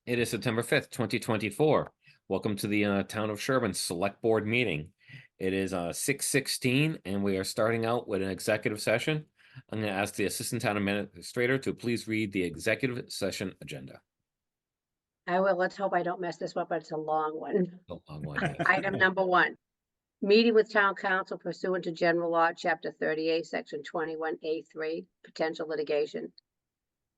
It is September 5th, 2024. Welcome to the Town of Sherborn Select Board meeting. It is 6:16 and we are starting out with an executive session. I'm going to ask the Assistant Town Administrator to please read the executive session agenda. I will. Let's hope I don't mess this up, but it's a long one. A long one, yes. Item number 1, meeting with town council pursuant to general law, chapter 38, section 21A3, potential litigation,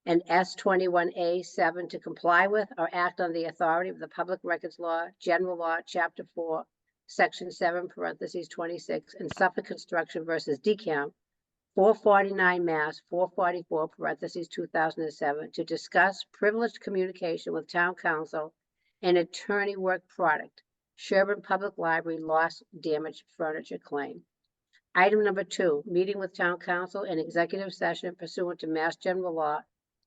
and S21A7 to comply with or act on the authority of the public records law, general law, chapter 4, section 7, parentheses 26, and Suffolk Construction versus DCAM, 449 Mass, 444, parentheses 2007, to discuss privileged communication with town council and attorney work product, Sherborn Public Library lost damaged furniture claim. Item number 2, meeting with town council in executive session pursuant to Mass General Law,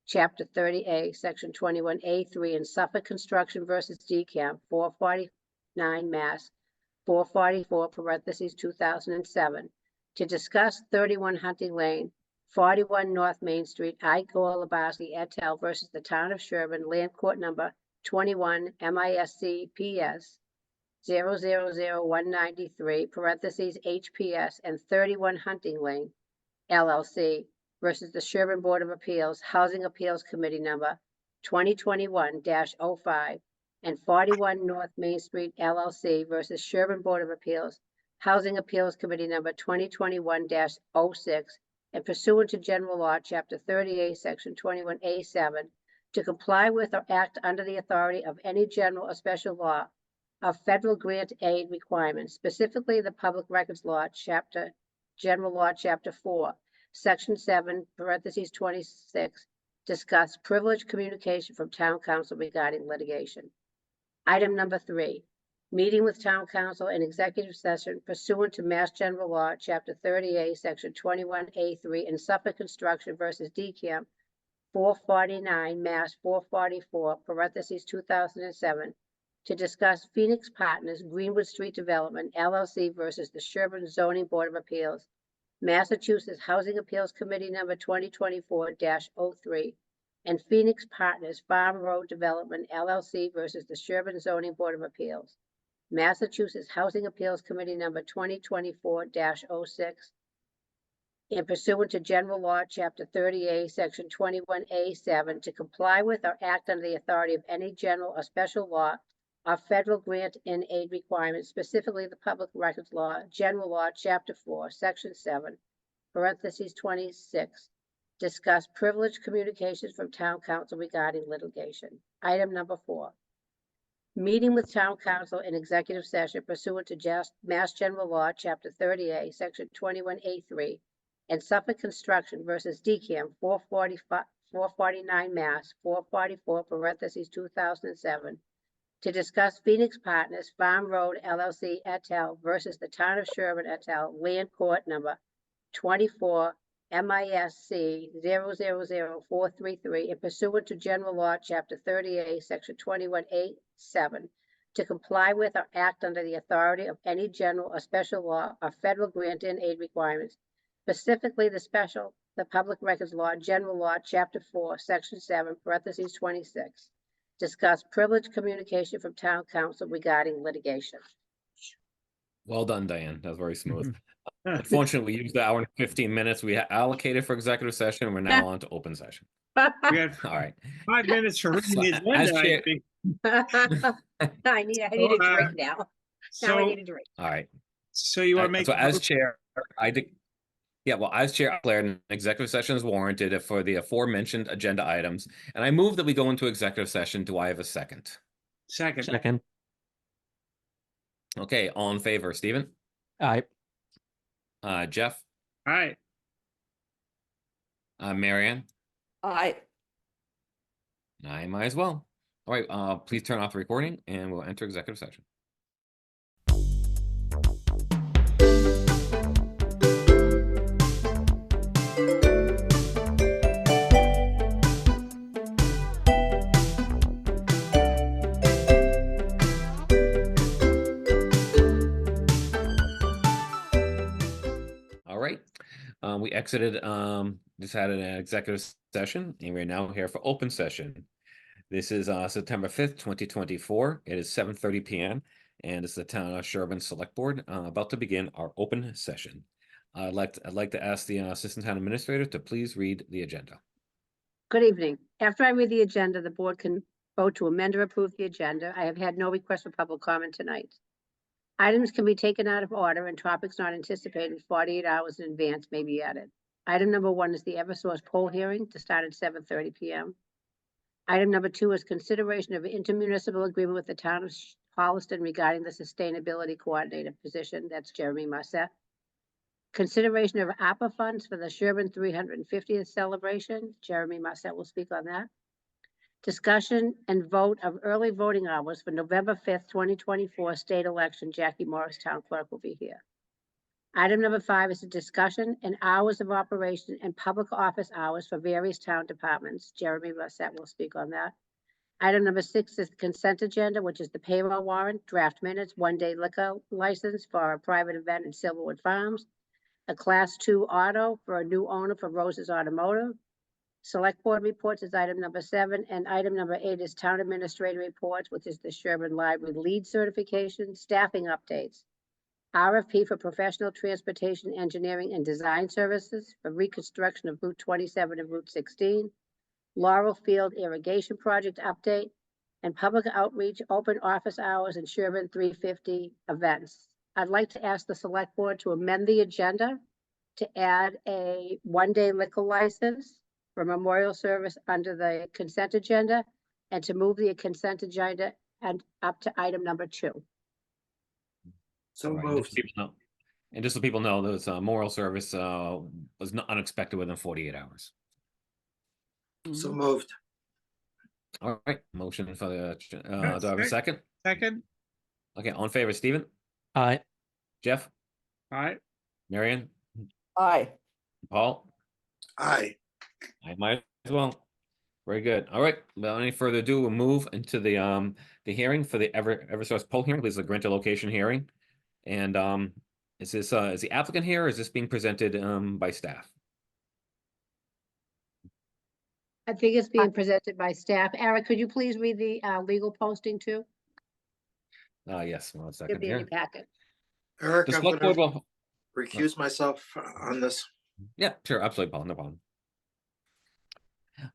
Chapter 30A, Section 21A3, and Suffolk Construction versus DCAM, 449 Mass, 444, parentheses 2007, to discuss 31 Hunting Lane, 41 North Main Street, Igor Labowski et al. Versus the Town of Sherborn, Land Court Number 21 MISC PS 000193, parentheses HPS, and 31 Hunting Lane, LLC, versus the Sherborn Board of Appeals, Housing Appeals Committee Number 2021-05, and 41 North Main Street, LLC, versus Sherborn Board of Appeals, Housing Appeals Committee Number 2021-06, and pursuant to General Law, Chapter 38, Section 21A7, to comply with or act under the authority of any general or special law of federal grant aid requirements, specifically the Public Records Law, General Law, Chapter 4, Section 7, parentheses 26, discuss privileged communication from town council regarding litigation. Item number 3, meeting with town council in executive session pursuant to Mass General Law, Chapter 38, Section 21A3, and Suffolk Construction versus DCAM, 449 Mass 444, parentheses 2007, to discuss Phoenix Partners Greenwood Street Development, LLC, versus the Sherborn Zoning Board of Appeals, Massachusetts Housing Appeals Committee Number 2024-03, and Phoenix Partners Farm Road Development, LLC, versus the Sherborn Zoning Board of Appeals, Massachusetts Housing Appeals Committee Number 2024-06, and pursuant to General Law, Chapter 38, Section 21A7, to comply with or act under the authority of any general or special law or federal grant and aid requirements, specifically the Public Records Law, General Law, Chapter 4, Section 7, parentheses 26, discuss privileged communications from town council regarding litigation. Item number 4, meeting with town council in executive session pursuant to Mass General Law, Chapter 38, Section 21A3, and Suffolk Construction versus DCAM, 449 Mass, 444, parentheses 2007, to discuss Phoenix Partners Farm Road, LLC, et al. Versus the Town of Sherborn, et al., Land Court Number 24 MISC 000433, and pursuant to General Law, Chapter 38, Section 21A7, to comply with or act under the authority of any general or special law or federal grant and aid requirements, specifically the Public Records Law, General Law, Chapter 4, Section 7, parentheses 26, discuss privileged communication from town council regarding litigation. Well done, Diane. That was very smooth. Unfortunately, we used the hour and 15 minutes we allocated for executive session. We're now on to open session. We have All right. 5 minutes for reading the As agenda, I chair- think. I need a drink now. Now I So, need a drink. All right. so you want to make. So a as motion? chair, as chair, I declared an executive session is warranted for the aforementioned agenda items, and I move that we go into executive session. Do I have a second? Second. Okay, all in favor, Stephen? Aye. Jeff? All right. Marianne? Aye. I might as well. All right, please turn off the recording and we'll enter executive session. All right, we exited, just had an executive session and we're now here for open session. This is September 5th, 2024. It is 7:30 p.m. and it's the Town of Sherborn Select Board about to begin our open session. I'd like to ask the Assistant Town Administrator to please read the agenda. Good evening. After I read the agenda, the board can vote to amend or approve the agenda. I have had no request for public comment tonight. Items can be taken out of order and topics not anticipated 48 hours in advance may be added. Item number 1 is the Eversource poll hearing to start at 7:30 p.m. Item number 2 is consideration of intermunicipal agreement with the town of Holliston regarding the sustainability coordinator position. That's Jeremy Marset. Consideration of APA funds for the Sherborn 350th celebration. Jeremy Marset will speak on that. Discussion and vote of early voting hours for November 5th, 2024 state election. Jackie Morris, town clerk, will be here. Item number 5 is a discussion and hours of operation and public office hours for various town departments. Jeremy Marset will speak on that. Item number 6 is the consent agenda, which is the payroll warrant, draft minutes, 1-day liquor license for a private event in Silverwood Farms, a Class 2 auto for a new owner for Rose's Automotive. Select board reports is item number 7, and item number 8 is town administrator reports, which is the Sherborn Library lead certification, staffing updates, RFP for professional transportation, engineering, and design services for reconstruction of Route 27 and Route 16, Laurel Field irrigation project update, and public outreach, open office hours, and Sherborn 350 events. I'd like to ask the select board to amend the agenda to add a 1-day liquor license for memorial service under the consent agenda, and to move the consent agenda and up to item number 2. So Right, moved. just so people know, this memorial service was not unexpected within 48 hours. So moved. All right, motion for the, do I have a second? Second. Okay, all in favor, Stephen? Aye. Jeff? All right. Marion? Aye. Paul? Aye. I might as well. Very good. All right. Without any further ado, we'll move into the hearing for the Eversource poll hearing. This is a granted location hearing. And is the applicant here, or is this being presented by staff? I think it's being presented by staff. Eric, could you please read the legal posting too? Yes, 1 It'll second be in your here. packet. Eric, The I'm select gonna board will, recuse myself on this. yeah, sure, absolutely, Paul, no problem.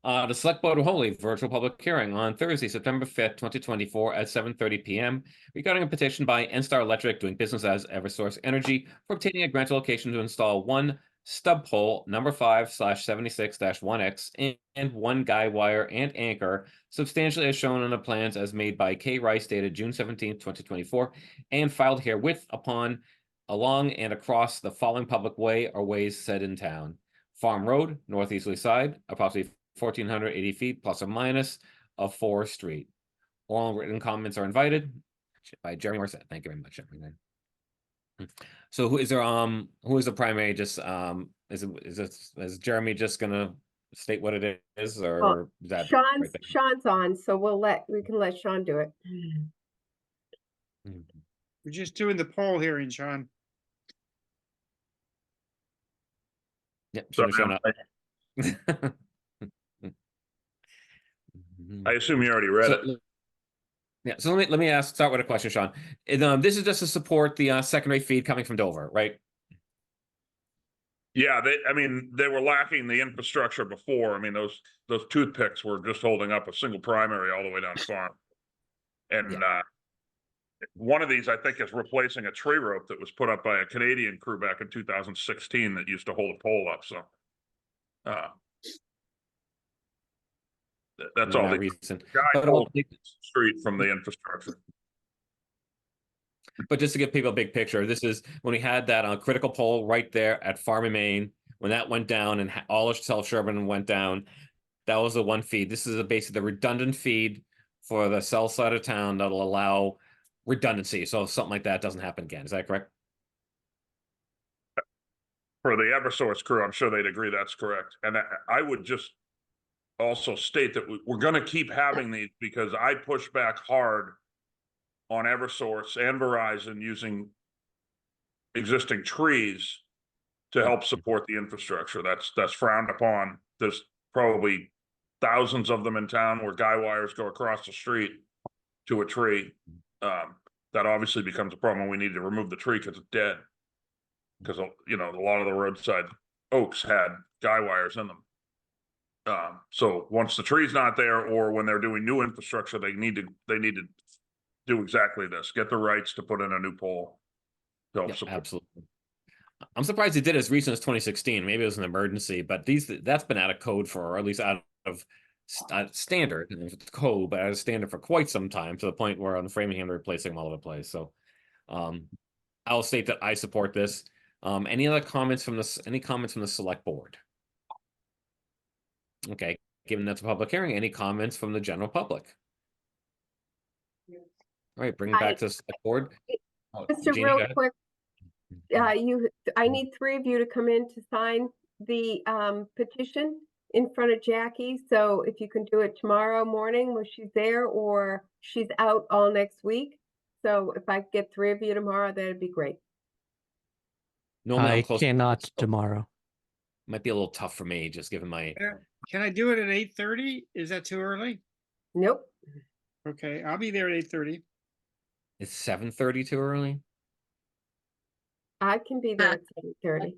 The select board will hold a virtual public hearing on Thursday, September 5th, 2024 at 7:30 p.m. regarding a petition by NStar Electric doing business as Eversource Energy for obtaining a grant location to install one stub pole number 5/76-1X and one guy wire and anchor substantially as shown on the plans as made by K. Rice dated June 17th, 2024 and filed herewith upon along and across the following public way or ways said in town. Farm Road, northeasterly side, approximately 1,480 feet plus or minus of Forest Street. All written comments are invited by Jeremy Marset. Thank you very much, everyone. So who is the primary? Just is Jeremy just gonna state what it is, or Well, is that Sean's right Sean's on, so we can let Sean do it. there? We're just doing the poll hearing, Sean. Yep, should have shown up. I assume you already read it. Yeah, so let me start with a question, Sean. This is just to support the secondary feed coming from Dover, right? Yeah, they were lacking the infrastructure before. I mean, those toothpicks were just holding up a single primary all the way down the farm. And one of these, I think, is replacing a tree rope that was put up by a Canadian crew back in 2016 that used to hold a pole up. So that's all. The Recent. guy But pulled the street from the infrastructure. But just to give people a big picture, this is when we had that critical pole right there at Farm in Maine. When that went down and all of South Sherborn went down, that was the one feed. This is basically the redundant feed for the south side of town that'll allow redundancy. So something like that doesn't happen again. Is that correct? For the Eversource crew, I'm sure they'd agree that's correct. And I would just also state that we're going to keep having these because I push back hard on Eversource and Verizon using existing trees to help support the infrastructure. That's frowned upon. There's probably thousands of them in town where guy wires go across the street to a tree. That obviously becomes a problem when we need to remove the tree because it's dead. Because, you know, a lot of the roadside oaks had guy wires in them. So once the tree's not there, or when they're doing new infrastructure, they need to do exactly this, get the rights to put in a new pole. to help Yeah, support. absolutely. I'm surprised they did it as recent as 2016. Maybe it was an emergency, but that's been out of code for, or at least out of standard code, but out of standard for quite some time, to the point where on the Framingham they're replacing them all over the place. So I'll state that I support this. Any other comments from this? Any comments from the select board? Okay, given that's a public hearing, any comments from the general public? All right, bring it back to the select board. Oh, Just Jeannie, real go ahead. quick, I need 3 of you to come in to sign the petition in front of Jackie. So if you can do it tomorrow morning when she's there, or she's out all next week. So if I could get 3 of you tomorrow, that'd be great. Normally I'm I close. cannot So tomorrow. might be a little tough for me, just given my. Can I do it at 8:30? Is that too early? Nope. Okay, I'll be there at 8:30. It's 7:30 too early. I can be there at 7:30.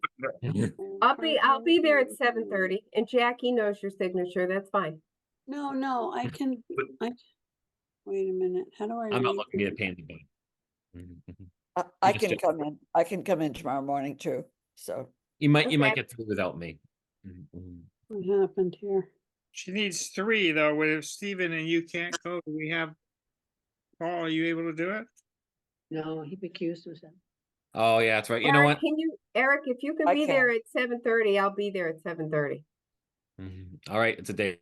I'll be there at 7:30, and Jackie knows your signature. That's fine. No, I can, wait a minute, how do I? I'm not read looking to be a this? pain in the butt. I Just can do- come in. I can come in tomorrow morning too. So You might Okay. get through without me. What happened here? She needs 3 though. If Stephen and you can't go, we have. Paul, are you able to do it? No, he recused himself. Oh yeah, that's right. You know Eric, what? Eric, if you can I be can. there at 7:30, I'll be there at 7:30. All right, it's a date.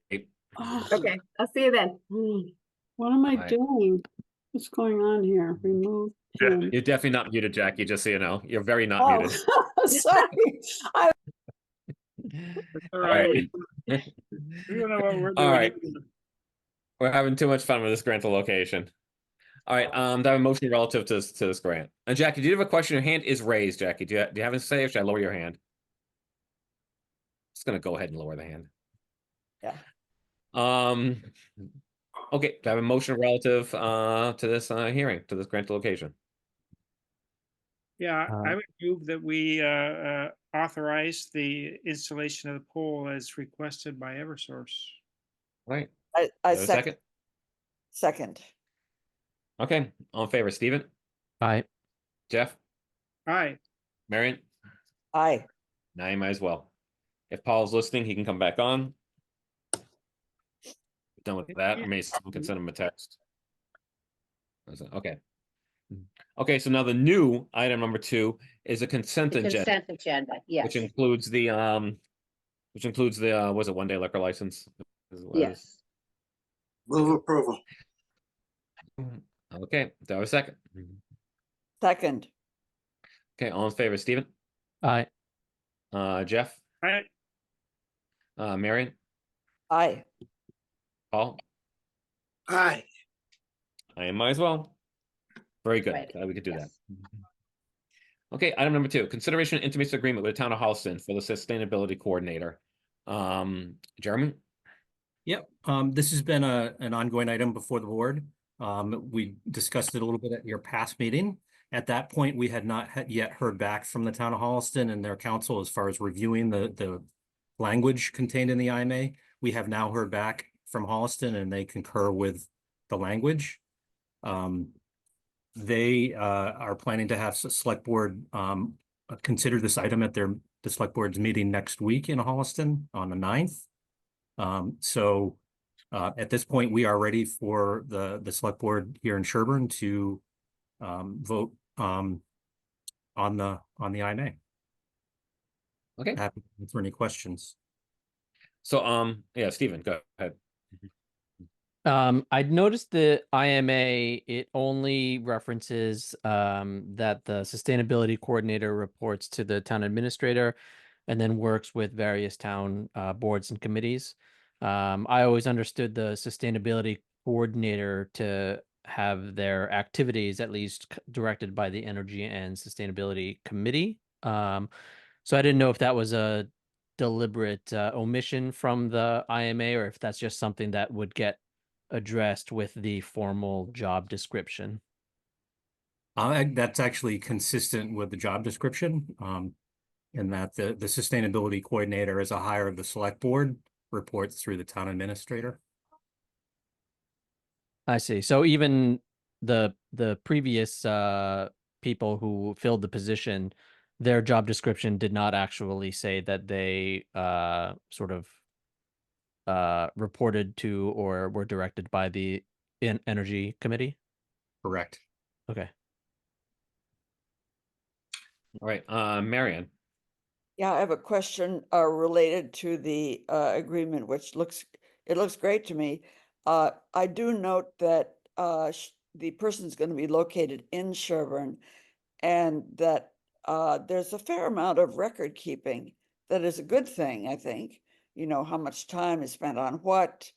Oh, Okay, I'll see you then. what am I Right. doing? What's going on here? Remove Yeah. pin. You're definitely not muted, Jackie, just so you know. You're very not oh, muted. sorry. All All right. right. We don't know what we're doing. All right. We're having too much fun with this grant of location. All right, do I have a motion relative to this grant? And Jackie, do you have a question? Your hand is raised, Jackie. Do you have anything to say, or should I lower your hand? Just gonna go ahead and lower the hand. Yeah. Okay, do I have a motion relative to this hearing, to this grant of location? Yeah, I would move that we authorize the installation of the pole as requested by Eversource. All right, I do I have a second. second? Okay, all in favor, Stephen, I Jeff, Aye. Marion? Aye. Now you might as well. If Paul's listening, he can come back on. Done with that, or maybe someone can send him a text. Okay. Okay, so now the new item number 2 is a consent The agenda, consent agenda, yes, which includes the was it 1-day liquor license? Is what it is. yes. Move approval. Okay, do I have a second? Second. Okay, all in favor, Stephen, I Jeff, Aye. Marion, Aye. Paul? Aye. I might as well. Very good. Right, Glad we could do that. yes. Okay, item number 2, consideration and intimate agreement with the town of Holliston for the sustainability coordinator. Jeremy? Yep, this has been an ongoing item before the board. We discussed it a little bit at your past meeting. At that point, we had not yet heard back from the town of Holliston and their council as far as reviewing the language contained in the IMA. We have now heard back from Holliston and they concur with the language. They are planning to have select board consider this item at the select board's meeting next week in Holliston on the 9th. So at this point, we are ready for the select board here in Sherborn to vote on the IMA. Okay, Happy to answer any questions. so yeah, Stephen, go ahead. I'd noticed the IMA, it only references that the sustainability coordinator reports to the town administrator and then works with various town boards and committees. I always understood the sustainability coordinator to have their activities at least directed by the Energy and Sustainability Committee. So I didn't know if that was a deliberate omission from the IMA, or if that's just something that would get addressed with the formal job description. That's actually consistent with the job description, in that the sustainability coordinator is a hire of the select board, reports through the town administrator. I see. So even the previous people who filled the position, their job description did not actually say that they sort of reported to or were directed by the energy committee. Correct. Okay. All right, Marion. Yeah, I have a question related to the agreement, which looks great to me. I do note that the person's going to be located in Sherborn, and that there's a fair amount of record keeping. That is a good thing, I think. You know, how much time is spent on what,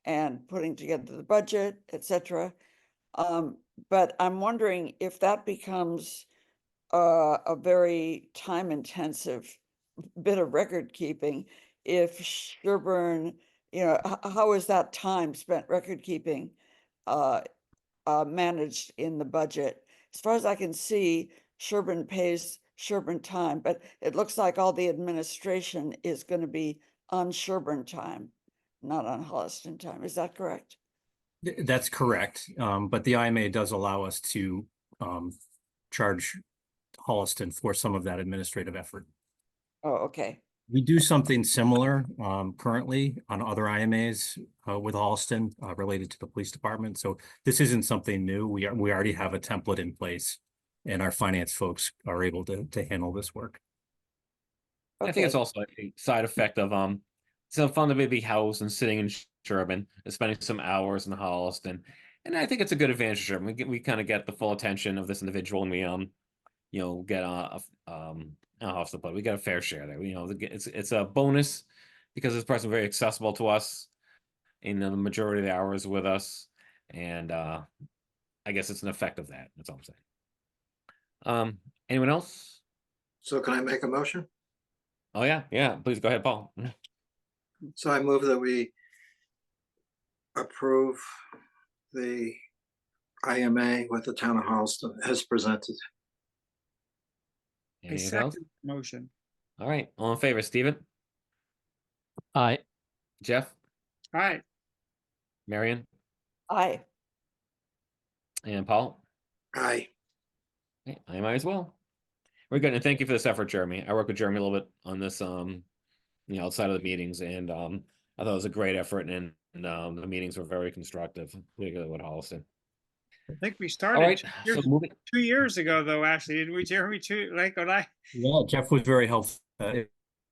and putting together the budget, etc. But I'm wondering if that becomes a very time-intensive bit of record keeping, if Sherburne, you know, how is that time spent record keeping managed in the budget? As far as I can see, Sherburne pays Sherburne time, but it looks like all the administration is going to be on Sherburne time, not on Holliston time. Is that correct? That's correct. But the IMA does allow us to charge Holliston for some of that administrative effort. Oh, okay. We do something similar currently on other IMAs with Holliston related to the police department. So this isn't something new. We already have a template in place, and our finance folks are able to handle this work. I think it's also a side effect of it's so fun to be housed and sitting in Sherborn and spending some hours in Holliston. And I think it's a good advantage of Sherborn. We kind of get the full attention of this individual, and we you know, get we get a fair share there. You know, it's a bonus because this person is very accessible to us in the majority of the hours with us. And I guess it's an effect of that. That's all I'm saying. Anyone else? So can I make a motion? Oh yeah. Please go ahead, Paul. So I move that we approve the IMA with the town of Holliston as presented. I Anything else? second the motion. All right. All in favor, Stephen, Aye. Jeff, All right, Marion, Aye. and Paul? Aye. Okay, I might as well. We're good. And thank you for this effort, Jeremy. I work with Jeremy a little bit on this, you know, outside of the meetings, and I thought it was a great effort, and the meetings were very constructive, particularly with Holliston. I think we All started right. So moving. 2 years ago, though, actually, didn't we, Jeremy? Like when Yeah, Jeff was very helpful.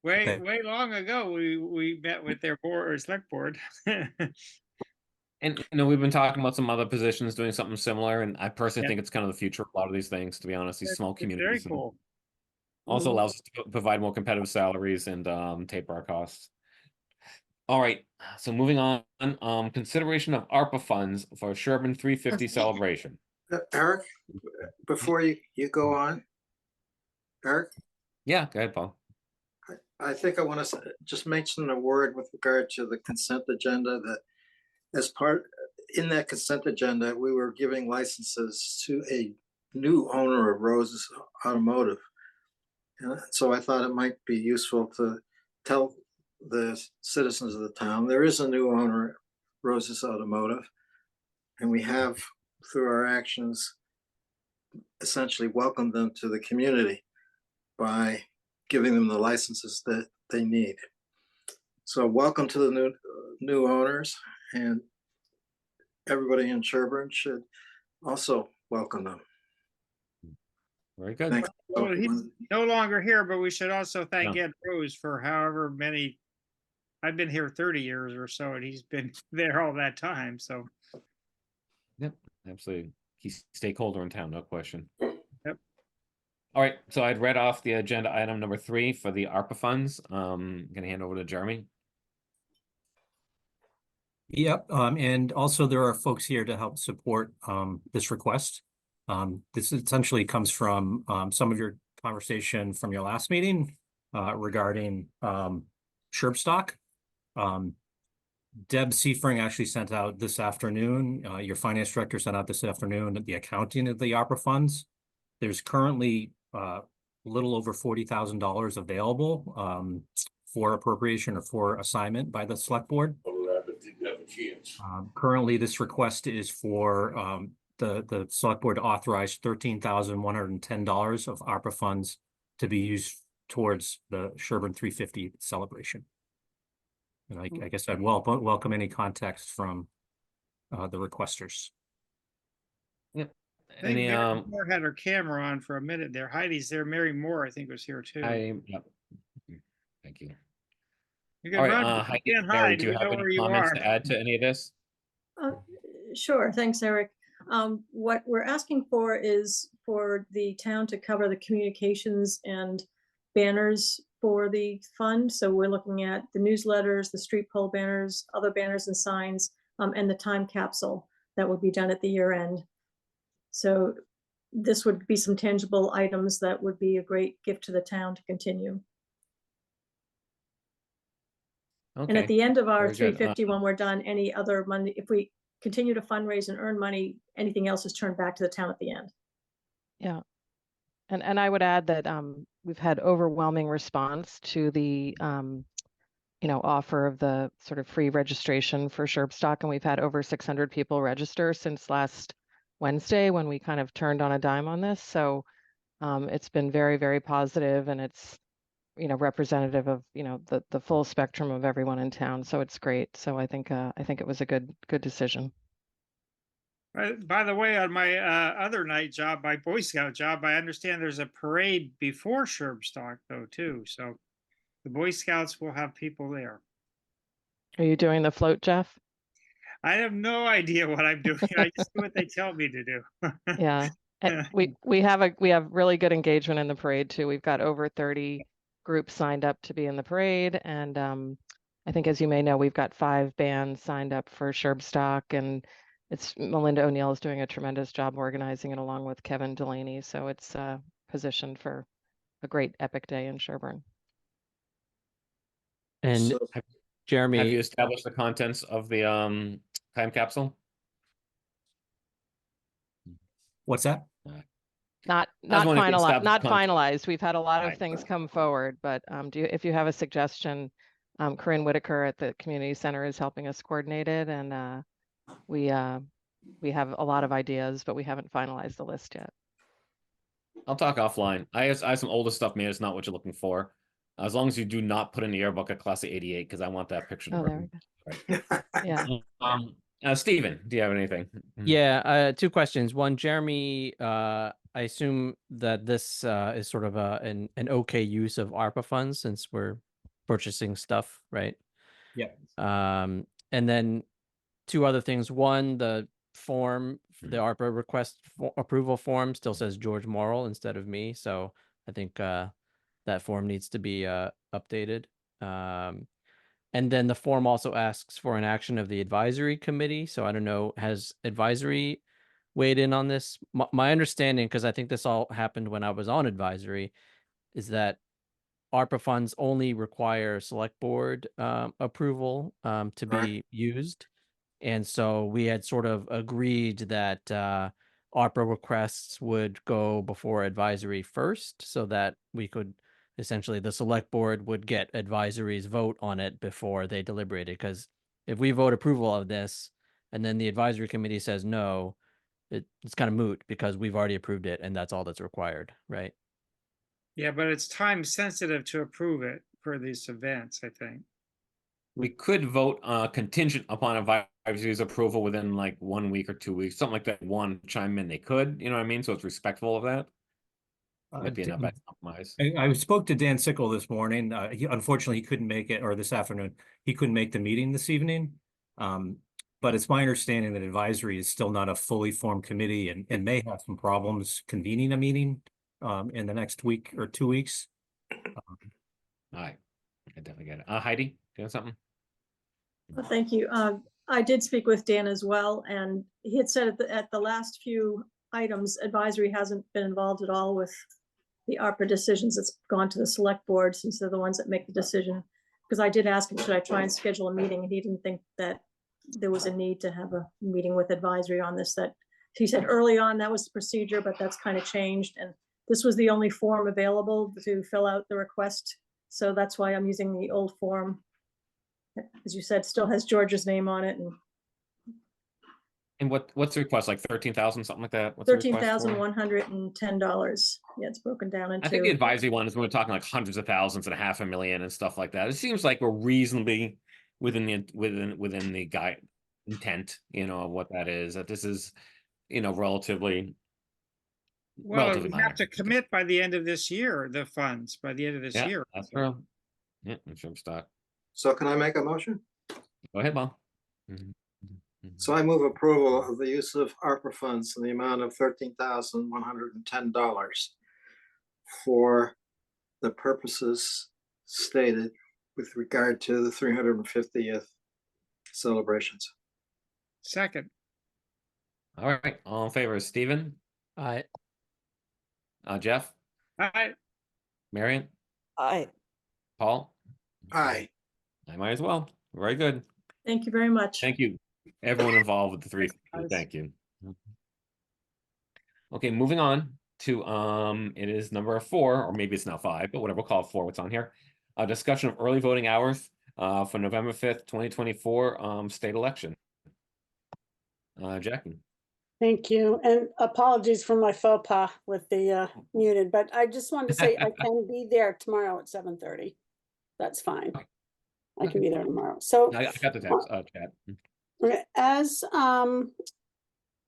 way long ago, we met with their board or select board. And you know, we've been talking about some other positions doing something similar, and I personally Yeah. think it's kind of the future of a lot of these things, to be honest. These small It's very communities, and cool. also Mhm. allows us to provide more competitive salaries and taper our costs. All right, so moving on, consideration of ARPA funds for Sherburne 350 celebration. Eric, before you go on, Eric, Yeah, go ahead, Paul. I think I want to just mention a word with regard to the consent agenda, that as part, in that consent agenda, we were giving licenses to a new owner of Rose's Automotive. And so I thought it might be useful to tell the citizens of the town, there is a new owner, Rose's Automotive, and we have, through our actions, essentially welcomed them to the community by giving them the licenses that they need. So welcome to the new owners, and everybody in Sherborn should also welcome them. Very good. Thanks. Well, he's no longer here, but we should also thank No. Ed Rose for however many. I've been here 30 years or so, and he's been there all that time. So, Yep, absolutely. Key stakeholder in town, no question. Yep. All right, so I'd read off the agenda item number 3 for the ARPA funds. Gonna hand over to Jeremy. Yep, and also there are folks here to help support this request. This essentially comes from some of your conversation from your last meeting regarding Sherbstock. Deb Seifring actually sent out this afternoon, your finance director sent out this afternoon, the accounting of the ARPA funds. There's currently a little over $40,000 available for appropriation or for assignment by the select board. Currently, this request is for the select board to authorize $13,110 of ARPA funds to be used towards the Sherborn 350 celebration. And I guess I'd welcome any context from the requesters. Yep. I think Any Mary Moore had her camera on for a minute there. Heidi's there. Mary Moore, I think, was here too. yep. Thank you. You can All right, run. Heidi, You can't Mary, hide. do you We have know any where you comments are. to add to any of this? Sure, thanks, Eric. What we're asking for is for the town to cover the communications and banners for the fund. So we're looking at the newsletters, the street pole banners, other banners and signs, and the time capsule that would be done at the year end. So this would be some tangible items that would be a great gift to the town to continue. Okay. And at the end of our very good. 350, when we're done, any other money, if we continue to fundraise and earn money, anything else is turned back to the town at the end. Yeah. And I would add that we've had overwhelming response to the offer of the sort of free registration for Sherbstock, and we've had over 600 people register since last Wednesday when we kind of turned on a dime on this. So it's been very, very positive, and it's representative of the full spectrum of everyone in town. So it's great. So I think it was a good decision. By the way, on my other night job, my Boy Scout job, I understand there's a parade before Sherbstock though too. So the Boy Scouts will have people there. Are you doing the float, Jeff? I have no idea what I'm doing. I just do what they tell me to do. Yeah. And we have really good engagement in the parade too. We've got over 30 groups signed up to be in the parade, and I think, as you may know, we've got 5 bands signed up for Sherbstock, and it's Melinda O'Neill is doing a tremendous job organizing it along with Kevin Delaney. So it's positioned for a great epic day in Sherborn. And So, Jeremy, Have you established the contents of the time capsule? What's that? Not wondering if you established not content. finalized. We've had a lot of Right. things come forward, but if you have a suggestion, Corinne Whitaker at the community center is helping us coordinate it, and we have a lot of ideas, but we haven't finalized the list yet. I'll talk offline. I have some older stuff, man. It's not what you're looking for. As long as you do not put in the yearbook a class of 88, because I want that picture. Oh, there we go. Yeah. Steven, do you have anything? yeah, 2 questions. One, Jeremy, I assume that this is sort of an okay use of ARPA funds since we're purchasing stuff, right? Yeah. And then 2 other things. One, the form, the ARPA request approval form still says George Morrill instead of me. So I think that form needs to be updated. And then the form also asks for an action of the advisory committee. So I don't know, has advisory weighed in on this? My understanding, because I think this all happened when I was on advisory, is that ARPA funds only require select board approval to be used. And so we had sort of agreed that ARPA requests would go before advisory first, so that we could essentially, the select board would get advisory's vote on it before they deliberated. Because if we vote approval of this and then the advisory committee says no, it's kind of moot because we've already approved it and that's all that's required, right? Yeah, but it's time sensitive to approve it for these events, I think. We could vote contingent upon advisory's approval within like 1 week or 2 weeks, something like that. One chime in, they could, you know what I mean? So it's respectful of that. Might be enough compromise. I spoke to Dan Sickle this morning. Unfortunately, he couldn't make it, or this afternoon. He couldn't make the meeting this evening. But it's my understanding that advisory is still not a fully formed committee and may have some problems convening a meeting in the next week or 2 weeks. All right. I definitely get it. Heidi, do you have something? Well, thank you. I did speak with Dan as well, and he had said at the last few items, advisory hasn't been involved at all with the ARPA decisions, it's gone to the select board since they're the ones that make the decision. Because I did ask him, should I try and schedule a meeting? And he didn't think that there was a need to have a meeting with advisory on this. That he said early on that was the procedure, but that's kind of changed. And this was the only form available to fill out the request. So that's why I'm using the old form. As you said, still has George's name on it, and what's the request, like 13,000, something like that? What's the request for? $13,110. Yeah, it's broken down into. I think the advisory one is when we're talking like hundreds of thousands and $500,000 and stuff like that. It seems like we're reasonably within the guide intent, of what that is. That this is, relatively. Well, relatively we minor. have to commit by the end of this year, the funds by the end of this Yeah, year. that's true. Yeah, Shrimp stock. So can I make a motion? Go ahead, Bob. So I move approval of the use of ARPA funds in the amount of $13,110 for the purposes stated with regard to the 350th celebrations. Second, All right, all in favor, Stephen, Aye. Jeff, I, Marion, Aye. Paul? Aye. I might as well. Very good. Thank you very much. Thank you, everyone involved with the three. guys. Thank you. Okay, moving on to it is number 4, or maybe it's now 5, but whatever, we'll call it 4. What's on here? A discussion of early voting hours for November 5th, 2024 state election. Jackie. Thank you, and apologies for my faux pas with the muted, but I just wanted to say I can be there tomorrow at 7:30. That's fine. I can be there tomorrow. So I got the text, chat. okay, as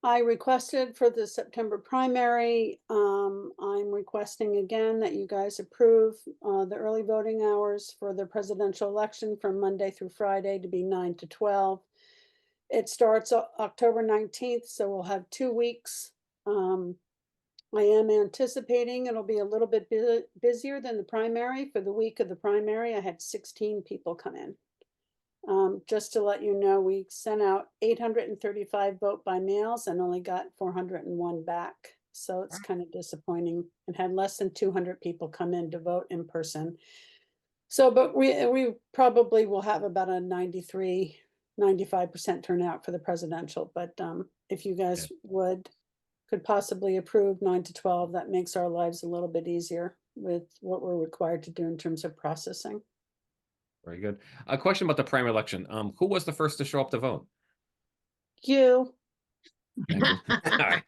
I requested for the September primary, I'm requesting again that you guys approve the early voting hours for the presidential election from Monday through Friday to be 9 to 12. It starts October 19th, so we'll have 2 weeks. I am anticipating it'll be a little bit busier than the primary. For the week of the primary, I had 16 people come in. Just to let you know, we sent out 835 vote by mails and only got 401 back. So it's kind of disappointing, and had less than 200 people come in to vote in person. So, but we probably will have about a 95% turnout for the presidential. But if you guys could possibly approve 9 to 12, that makes our lives a little bit easier with what we're required to do in terms of processing. Very good. A question about the primary election. Who was the first to show up to vote? You. Thank you. All right.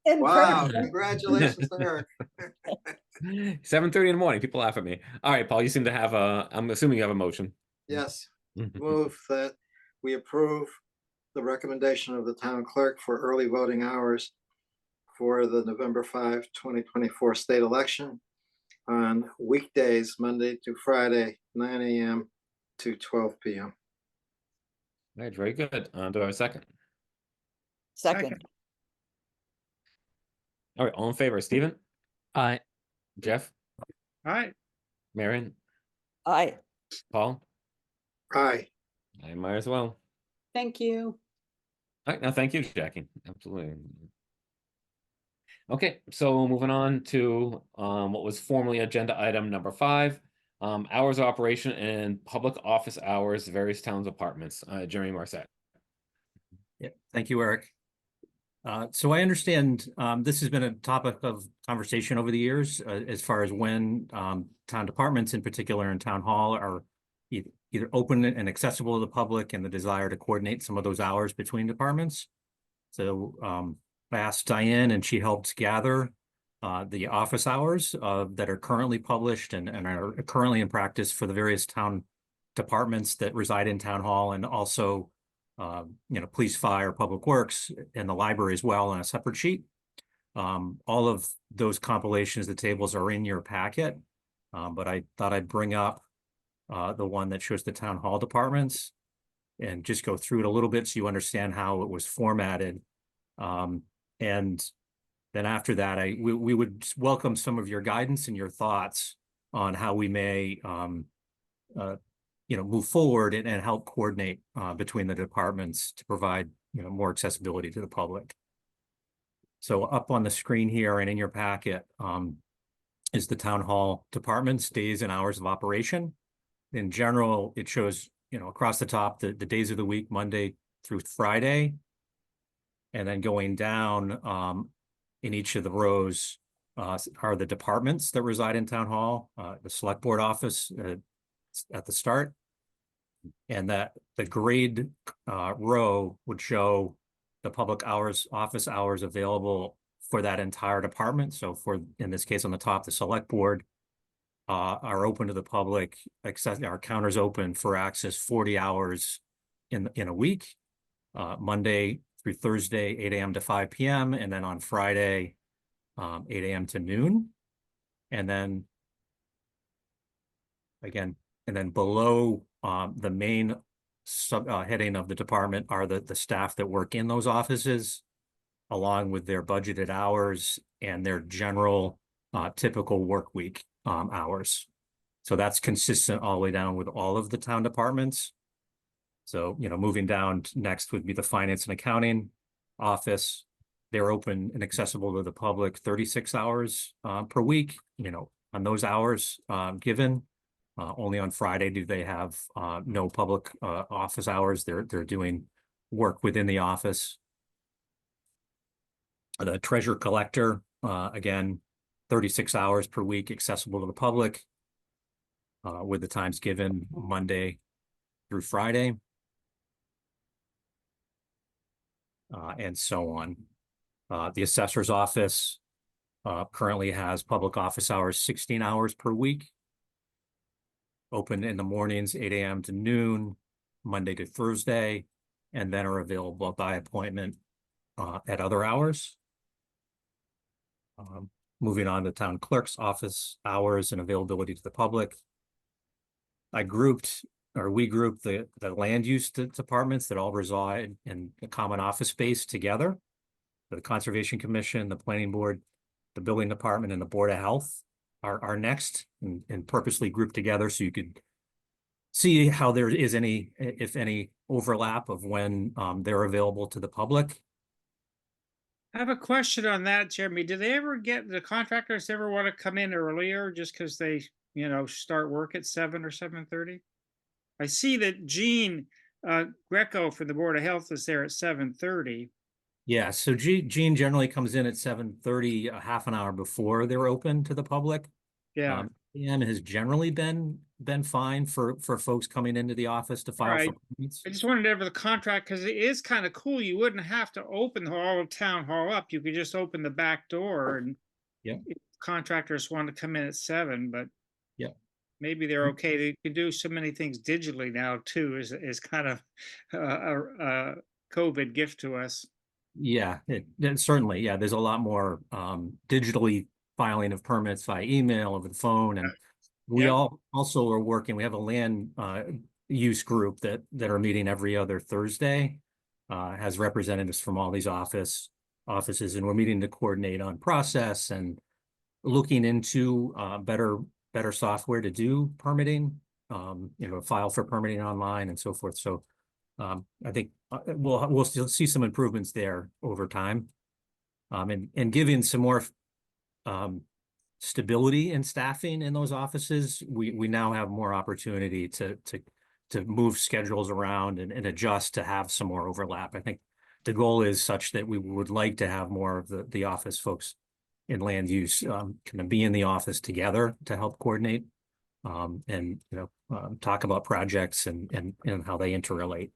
In Wow, person. congratulations, Eric. 7:30 in the morning. People laugh at me. All right, Paul, you seem to have I'm assuming you have a motion. Yes, move that we approve the recommendation of the town clerk for early voting hours for the November 5, 2024 state election on weekdays, Monday to Friday, 9 a.m. to 12 p.m. All right, very good. Do I have a second? Second. All right, all in favor, Stephen, Aye. Jeff, I, Marion, Aye. Paul? Aye. I might as well. Thank you. All right, now thank you, Jackie. Absolutely. Okay, so moving on to what was formerly agenda item number 5, hours of operation and public office hours, various towns apartments. Jeremy Marset. Yeah, thank you, Eric. So I understand this has been a topic of conversation over the years as far as when town departments in particular and town hall are either open and accessible to the public, and the desire to coordinate some of those hours between departments. So I asked Diane, and she helped gather the office hours that are currently published and are currently in practice for the various town departments that reside in town hall, and also police, fire, public works, and the library as well on a separate sheet. All of those compilations, the tables are in your packet, but I thought I'd bring up the one that shows the town hall departments and just go through it a little bit so you understand how it was formatted. And then after that, we would welcome some of your guidance and your thoughts on how we may move forward and help coordinate between the departments to provide more accessibility to the public. So up on the screen here and in your packet, is the town hall department's days and hours of operation. In general, it shows, across the top, the days of the week, Monday through Friday. And then going down in each of the rows are the departments that reside in town hall, the select board office at the start. And that the grade row would show the public hours, office hours available for that entire department. So for, in this case, on the top, the select board are open to the public, access, our counters open for access 40 hours in a week, Monday through Thursday, 8 a.m. to 5 p.m. And then on Friday, 8 a.m. to noon. And then again, and then below the main heading of the department are the staff that work in those offices, along with their budgeted hours and their general typical work week hours. So that's consistent all the way down with all of the town departments. So, moving down next would be the finance and accounting office. They're open and accessible to the public 36 hours per week, on those hours given. Only on Friday do they have no public office hours. They're doing work within the office. The treasurer collector, again, 36 hours per week accessible to the public with the times given Monday through Friday. And so on. The assessor's office currently has public office hours 16 hours per week. Open in the mornings, 8 a.m. to noon, Monday to Thursday, and then are available by appointment at other hours. Moving on to town clerk's office hours and availability to the public. We grouped the land use departments that all reside in a common office space together. The Conservation Commission, the Planning Board, the Building Department, and the Board of Health are next and purposely grouped together so you could see how there is any, if any, overlap of when they're available to the public. I have a question on that, Jeremy. Do they ever get, the contractors ever want to come in earlier just because they, start work at 7 or 7:30? I see that Jean Greco from the Board of Health is there at 7:30. Yeah, so Gene generally comes in at 7:30, a half an hour before they're open to the public. Yeah. And has generally been fine for folks coming into the office to file Right. for permits. I just wanted to have the contract because it is kind of cool. You wouldn't have to open the whole town hall up. You could just open the back door and Yep. if contractors want to come in at 7, but Yep. maybe they're okay. They can do so many things digitally now too, is kind of a COVID gift to us. Yeah, it certainly, yeah, there's a lot more digitally filing of permits via email, over the phone, and we Yep. also are working, we have a land use group that are meeting every other Thursday, has representatives from all these offices, and we're meeting to coordinate on process and looking into better software to do permitting, file for permitting online and so forth. So I think we'll still see some improvements there over time, and giving some more stability in staffing in those offices. We now have more opportunity to move schedules around and adjust to have some more overlap. I think the goal is such that we would like to have more of the office folks in land use kind of be in the office together to help coordinate and talk about projects and how they interrelate.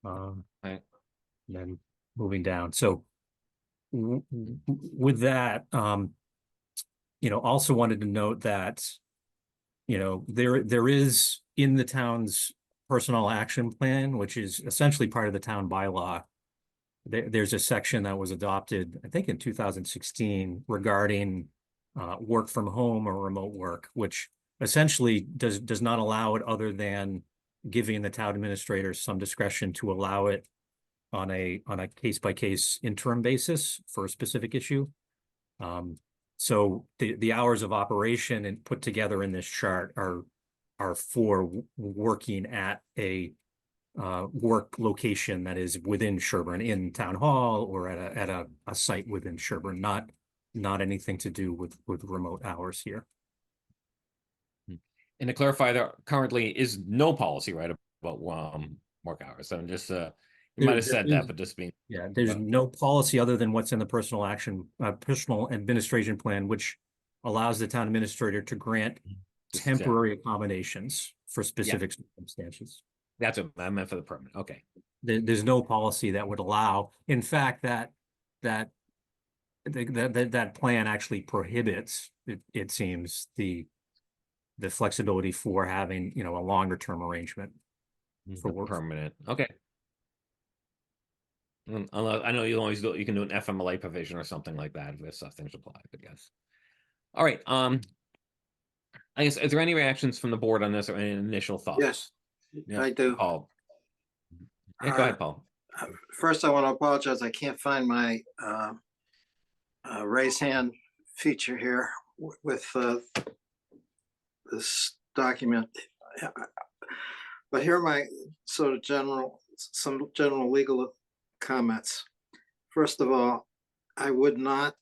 Right. Then moving down. So with that, also wanted to note that, there is in the town's personnel action plan, which is essentially part of the town bylaw. There's a section that was adopted, I think in 2016, regarding work from home or remote work, which essentially does not allow it other than giving the town administrator some discretion to allow it on a case-by-case interim basis for a specific issue. So the hours of operation and put together in this chart are for working at a work location that is within Sherborn, in town hall or at a site within Sherborn, not anything to do with remote hours here. And to clarify, there currently is no policy, right, about work hours. So I'm just you might have said that, but just being Yeah, there's no policy other than what's in the personal administration plan, which allows the town administrator to grant temporary accommodations for specific circumstances. That's what I meant for the permanent. Okay. There's no policy that would allow, in fact, that plan actually prohibits, it seems, the flexibility for having, you know, a longer term arrangement for work. Permanent. Okay. Unless, I know you can do an FMLA provision or something like that if such things apply, I guess. All right. I guess, is there any reactions from the board on this or any initial thoughts? Yes, Yeah, I do. Paul. Yeah, go ahead, Paul. First, I want to apologize. I can't find my raise hand feature here with this document. But here are my sort of some general legal comments. First of all, I would not,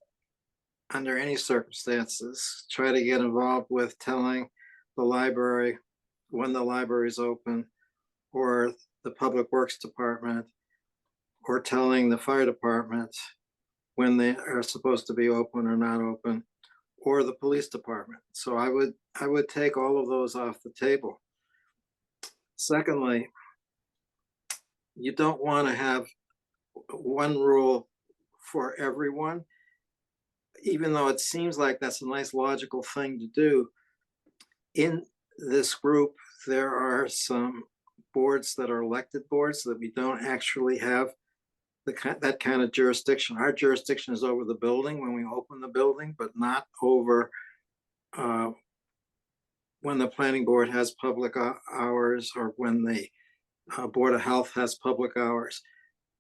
under any circumstances, try to get involved with telling the library when the library is open, or the Public Works Department, or telling the fire department when they are supposed to be open or not open, or the police department. So I would take all of those off the table. Secondly, you don't want to have one rule for everyone, even though it seems like that's a nice logical thing to do. In this group, there are some boards that are elected boards that we don't actually have that kind of jurisdiction. Our jurisdiction is over the building when we open the building, but not over when the planning board has public hours or when the Board of Health has public hours.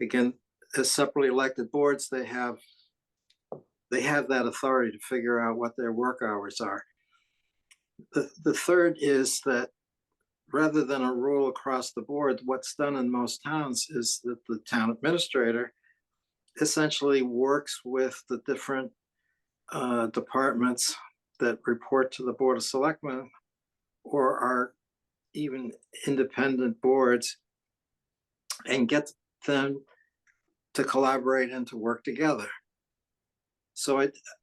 Again, as separately elected boards, they have that authority to figure out what their work hours are. The third is that rather than a rule across the board, what's done in most towns is that the town administrator essentially works with the different departments that report to the Board of Selectmen or are even independent boards and get them to collaborate and to work together. So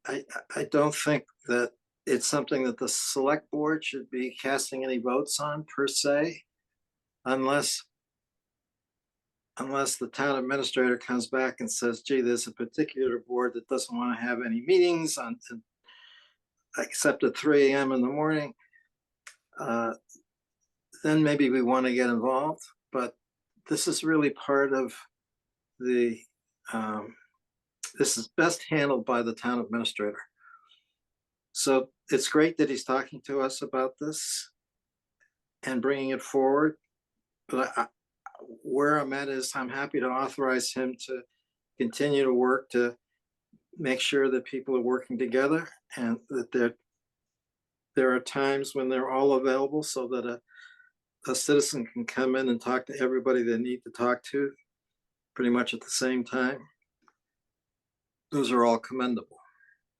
I don't think that it's something that the select board should be casting any votes on per se, unless the town administrator comes back and says, gee, there's a particular board that doesn't want to have any meetings except at 3 a.m. in the morning. Then maybe we want to get involved, but this is really part of this is best handled by the town administrator. So it's great that he's talking to us about this and bringing it forward. But where I'm at is I'm happy to authorize him to continue to work to make sure that people are working together and that there are times when they're all available so that a citizen can come in and talk to everybody they need to talk to pretty much at the same time. Those are all commendable.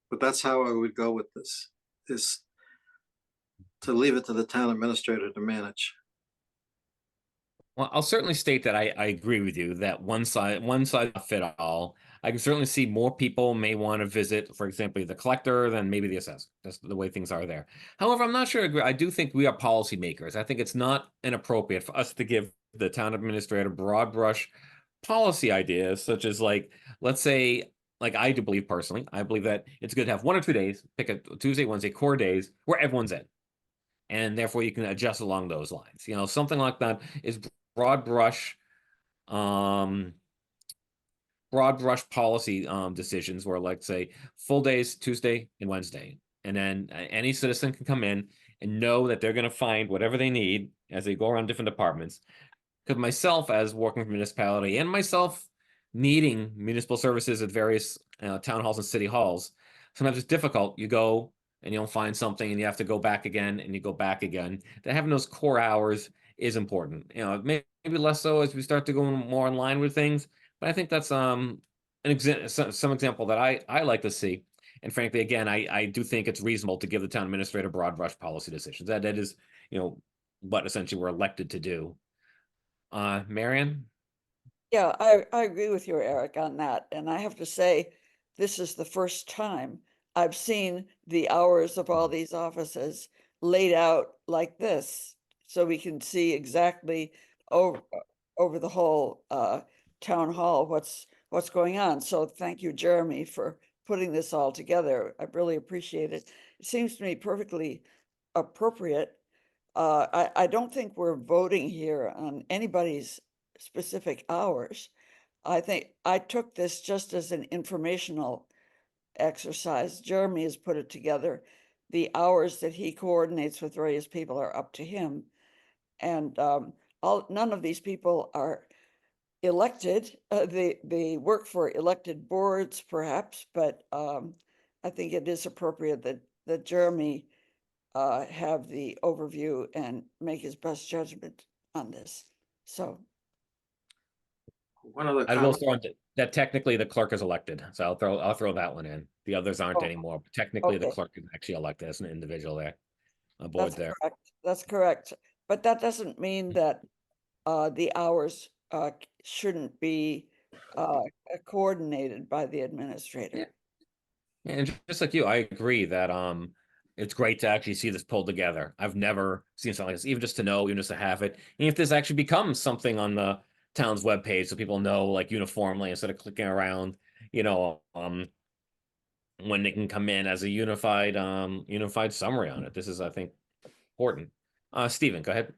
But that's how I would go with this, is to leave it to the town administrator to manage. Well, I'll certainly state that I agree with you that one size fit all. I can certainly see more people may want to visit, for example, the collector than maybe the assessor. That's the way things are there. However, I'm not sure. I do think we are policymakers. I think it's not inappropriate for us to give the town administrator broad brush policy ideas, such as let's say, I do believe personally, I believe that it's good to have 1 or 2 days, pick a Tuesday, Wednesday, core days where everyone's in. And therefore you can adjust along those lines. You know, something like that is broad brush policy decisions where, like, say, full days Tuesday and Wednesday, and then any citizen can come in and know that they're going to find whatever they need as they go around different departments. Because myself, as working for municipality, and myself needing municipal services at various town halls and city halls, sometimes it's difficult. You go and you don't find something and you have to go back again and you go back again. That having those core hours is important. You know, maybe less so as we start to go more in line with things. But I think that's some example that I like to see. And frankly, again, I do think it's reasonable to give the town administrator broad brush policy decisions. That is, you know, what essentially we're elected to do. Marion? Yeah, I agree with you, Eric, on that. And I have to say, this is the first time I've seen the hours of all these offices laid out like this. So we can see exactly over the whole town hall what's going on. So thank you, Jeremy, for putting this all together. I really appreciate it. It seems to me perfectly appropriate. I don't think we're voting here on anybody's specific hours. I think I took this just as an informational exercise. Jeremy has put it together. The hours that he coordinates with various people are up to him. And none of these people are elected. They work for elected boards perhaps, but I think it is appropriate that Jeremy have the overview and make his best judgment on this. So One of the I will comments, throw that technically the clerk is elected, so I'll throw that one in. The others aren't Oh, anymore. But technically, the okay. clerk is actually elected as an individual there, a board That's there. correct. That's correct. But that doesn't mean that the hours shouldn't be coordinated by the administrator. And just like you, I agree that it's great to actually see this pulled together. I've never seen something like this, even just to know, even just to have it. And if this actually becomes something on the town's webpage so people know like uniformly instead of clicking around, you know, when they can come in as a unified summary on it. This is, I think, important. Stephen, go ahead.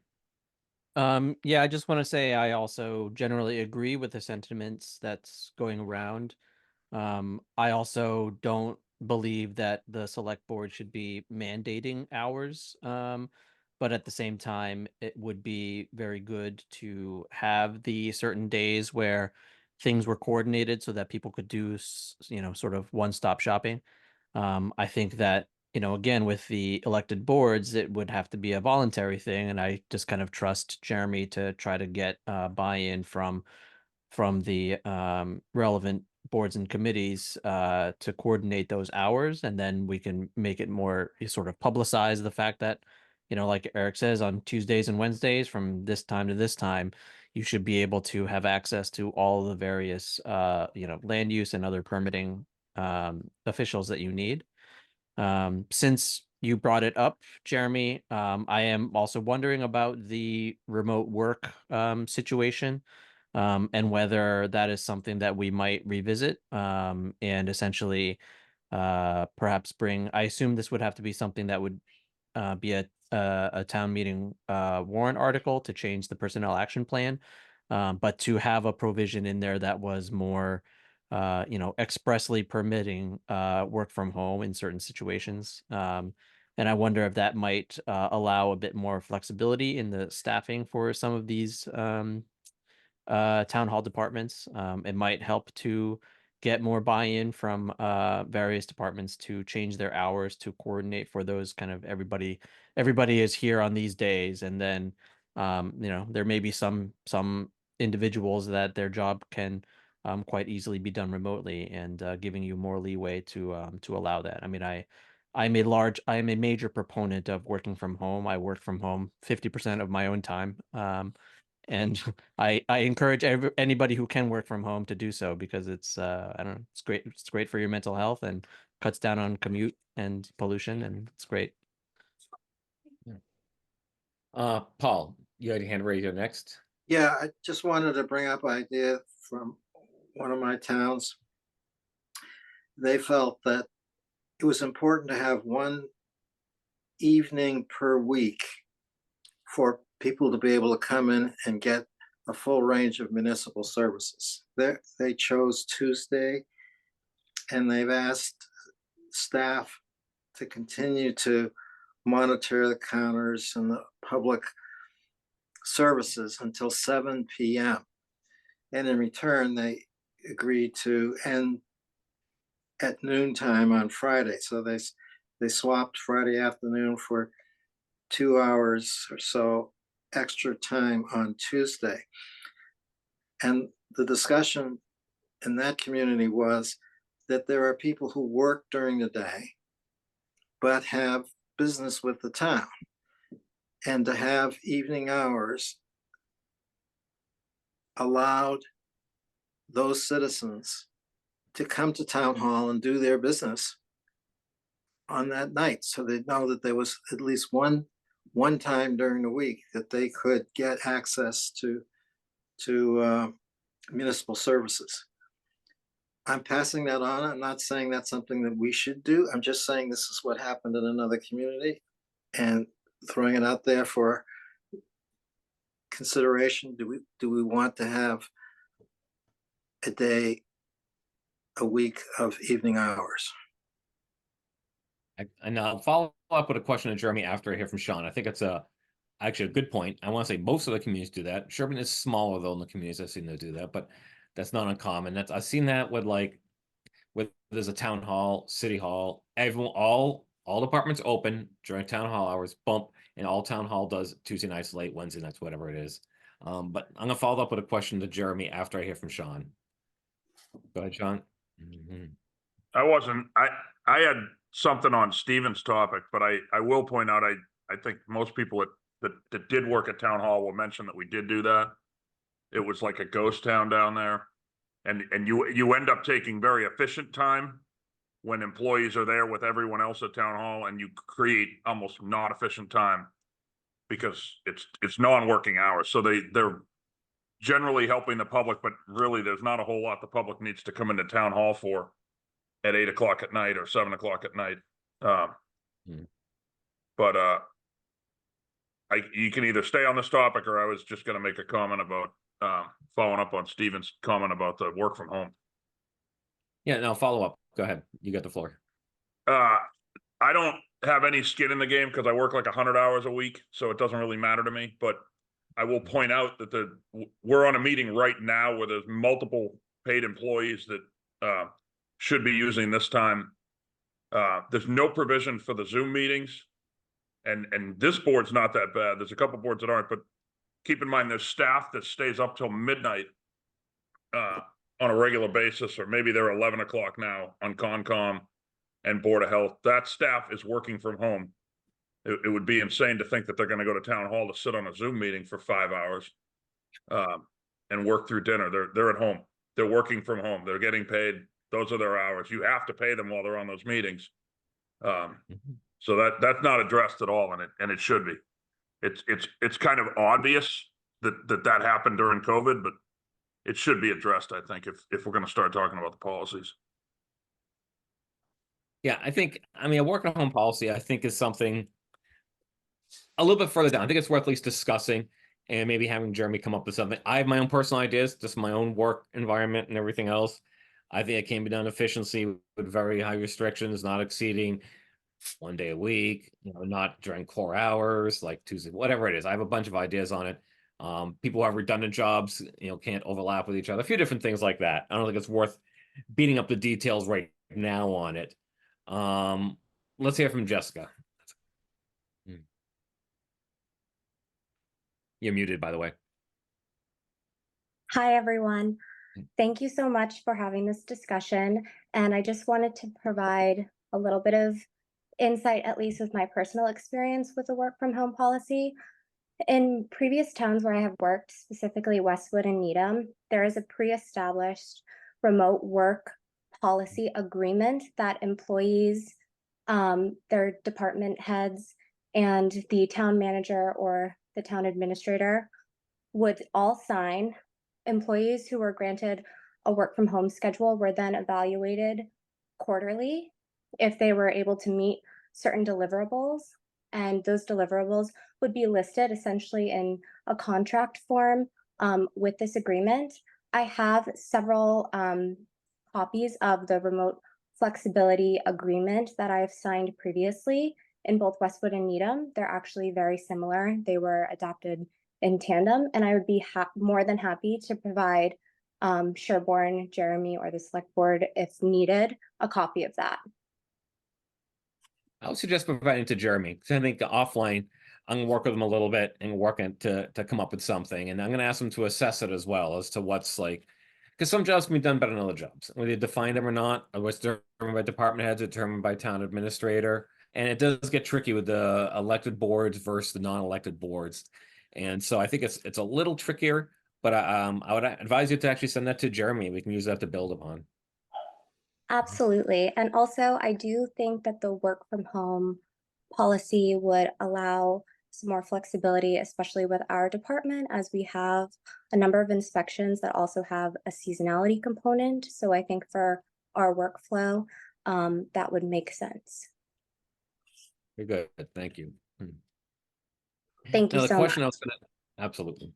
Yeah, I just want to say I also generally agree with the sentiments that's going around. I also don't believe that the select board should be mandating hours. But at the same time, it would be very good to have the certain days where things were coordinated so that people could do, sort of one-stop shopping. I think that, again, with the elected boards, it would have to be a voluntary thing, and I just kind of trust Jeremy to try to get buy-in from the relevant boards and committees to coordinate those hours, and then we can make it more sort of publicize the fact that, like Eric says, on Tuesdays and Wednesdays from this time to this time, you should be able to have access to all the various land use and other permitting officials that you need. Since you brought it up, Jeremy, I am also wondering about the remote work situation, and whether that is something that we might revisit, and essentially perhaps bring. I assume this would have to be something that would be a town meeting warrant article to change the personnel action plan, but to have a provision in there that was more expressly permitting work from home in certain situations. And I wonder if that might allow a bit more flexibility in the staffing for some of these town hall departments. It might help to get more buy-in from various departments to change their hours to coordinate for those kind of everybody is here on these days, and then there may be some individuals that their job can quite easily be done remotely, and giving you more leeway to allow that. I mean, I am a major proponent of working from home. I work from home 50% of my own time. And I encourage anybody who can work from home to do so, because it's I don't know, it's great. It's great for your mental health and cuts down on commute and pollution, and it's great. Paul, you had your hand raised. You're next. yeah, I just wanted to bring up an idea from one of my towns. They felt that it was important to have one evening per week for people to be able to come in and get a full range of municipal services. They chose Tuesday, and they've asked staff to continue to monitor the counters and the public services until 7 p.m. And in return, they agreed to end at noontime on Friday. So they swapped Friday afternoon for 2 hours or so, extra time on Tuesday. And the discussion in that community was that there are people who work during the day but have business with the town. And to have evening hours allowed those citizens to come to town hall and do their business on that night. So they know that there was at least one time during the week that they could get access to municipal services. I'm passing that on. I'm not saying that's something that we should do. I'm just saying this is what happened in another community and throwing it out there for consideration. Do we want to have a day, a week of evening hours? And I'll follow up with a question to Jeremy after I hear from Sean. I think it's actually a good point. I want to say most of the communities do that. Sherborn is smaller though in the communities I've seen them do that, but that's not uncommon. I've seen that with there's a town hall, city hall, everyone, all departments open during town hall hours, bump, and all town hall does Tuesday nights late, Wednesday nights, whatever it is. But I'm gonna follow up with a question to Jeremy after I hear from Sean. Go ahead, Sean. I had something on Stephen's topic, but I will point out, I think most people that did work at town hall will mention that we did do that. It was like a ghost town down there. And you end up taking very efficient time when employees are there with everyone else at town hall, and you create almost not efficient time because it's non-working hours. So they're generally helping the public, but really there's not a whole lot the public needs to come into town hall for at 8 o'clock at night or 7 o'clock at night. But you can either stay on this topic, or I was just going to make a comment about following up on Stephen's comment about the work from home. Yeah, no, follow up. Go ahead. You got the floor. I don't have any skin in the game because I work like 100 hours a week, so it doesn't really matter to me. But I will point out that we're on a meeting right now where there's multiple paid employees that should be using this time. There's no provision for the Zoom meetings, and this board's not that bad. There's a couple boards that aren't, but keep in mind there's staff that stays up till midnight on a regular basis, or maybe they're 11 o'clock now on Concom and Board of Health. That staff is working from home. It would be insane to think that they're going to go to town hall to sit on a Zoom meeting for 5 hours and work through dinner. They're at home. They're working from home. They're getting paid. Those are their hours. You have to pay them while they're on those meetings. So that's not addressed at all, and it should be. It's kind of obvious that happened during COVID, but it should be addressed, I think, if we're going to start talking about the policies. Yeah, a work at home policy, I think, is something a little bit further down. I think it's worth at least discussing and maybe having Jeremy come up with something. I have my own personal ideas, just my own work environment and everything else. I think it can be done efficiently with very high restrictions, not exceeding 1 day a week, not during core hours, like Tuesday, whatever it is. I have a bunch of ideas on it. People who have redundant jobs, can't overlap with each other. A few different things like that. I don't think it's worth beating up the details right now on it. Let's hear from Jessica. You're muted, by the way. Hi, everyone. Thank you so much for having this discussion. And I just wanted to provide a little bit of insight, at least with my personal experience with the work from home policy. In previous towns where I have worked, specifically Westwood and Needham, there is a pre-established remote work policy agreement that employees, their department heads, and the town manager or the town administrator would all sign. Employees who were granted a work from home schedule were then evaluated quarterly if they were able to meet certain deliverables, and those deliverables would be listed essentially in a contract form with this agreement. I have several copies of the remote flexibility agreement that I've signed previously in both Westwood and Needham. They're actually very similar. They were adopted in tandem, and I would be more than happy to provide Sherborn, Jeremy, or the select board, if needed, a copy of that. I would suggest providing to Jeremy, because I think offline, I'm gonna work with them a little bit and working to come up with something, and I'm gonna ask them to assess it as well as to what's like, because some jobs can be done better than other jobs, whether you define them or not, or what's determined by department heads, determined by town administrator, and it does get tricky with the elected boards versus the non-elected boards, and so I think it's a little trickier. But I would advise you to actually send that to Jeremy. We can use that to build upon. Absolutely. And also, I do think that the work from home policy would allow some more flexibility, especially with our department, as we have a number of inspections that also have a seasonality component. So I think for our workflow, that would make sense. You're good. Thank you. Thank you Now, the so question I much. was gonna, absolutely.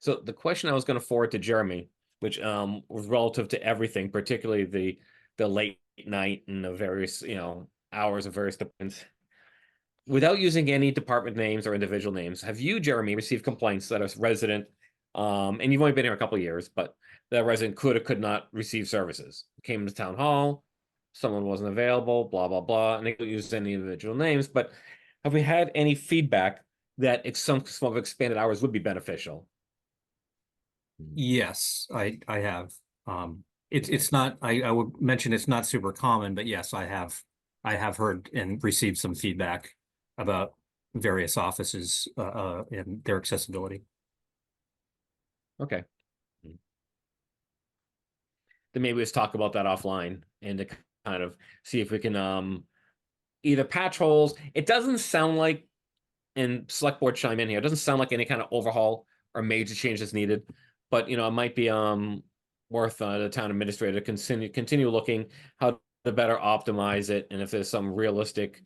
So the question I was going to forward to Jeremy, which was relative to everything, particularly the late night and the various, hours of various departments. Without using any department names or individual names, have you, Jeremy, received complaints that a resident, and you've only been here a couple of years, but that resident could or could not receive services? Came to town hall, someone wasn't available, blah, blah, blah, and they don't use any individual names, but have we had any feedback that some of expanded hours would be beneficial? Yes, I have. It's not, I would mention it's not super common, but yes, I have heard and received some feedback about various offices and their accessibility. Okay. Then maybe let's talk about that offline and to kind of see if we can either patch holes. It doesn't sound like, and select board chime in here, it doesn't sound like any kind of overhaul or major changes needed, but it might be worth the town administrator to continue looking how to better optimize it, and if there's some realistic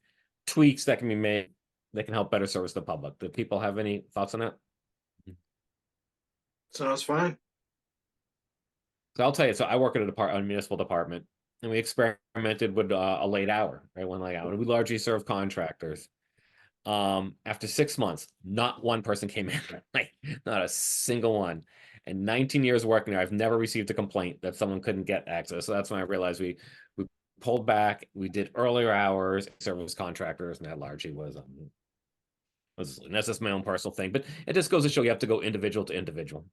tweaks that can be made that can help better service the public. Do people have any thoughts on that? Sounds fine. So I'll tell you, so I work at a municipal department, and we experimented with a late hour, right? One late hour. And we largely serve contractors. After 6 months, not one person came in, like not a single one. And 19 years working there, I've never received a complaint that someone couldn't get access. So that's when I realized we pulled back. We did earlier hours, service contractors, and that largely was and that's just my own personal thing. But it just goes to show you have to go individual to individual.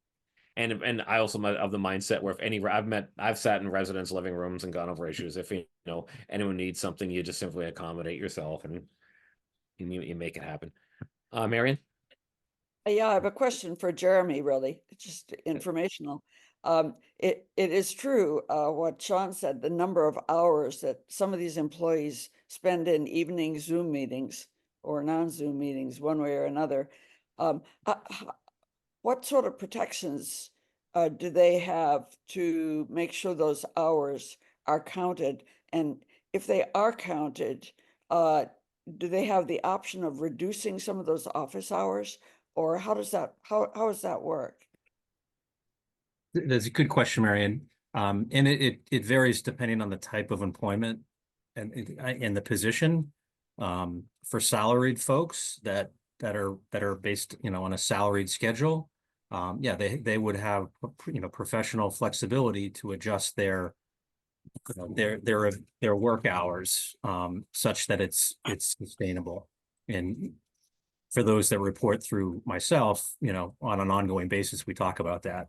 And I also am of the mindset where if I've sat in residents' living rooms and gone over issues. If anyone needs something, you just simply accommodate yourself and you make it happen. Marion? Yeah, I have a question for Jeremy, really. It's just informational. It is true, what Sean said, the number of hours that some of these employees spend in evening Zoom meetings or non-Zoom meetings, one way or another. What sort of protections do they have to make sure those hours are counted? And if they are counted, do they have the option of reducing some of those office hours? Or how does that work? That's a good question, Marion. And it varies depending on the type of employment and the position. For salaried folks that are based, on a salaried schedule, yeah, they would have professional flexibility to adjust their work hours such that it's sustainable. And for those that report through myself, on an ongoing basis, we talk about that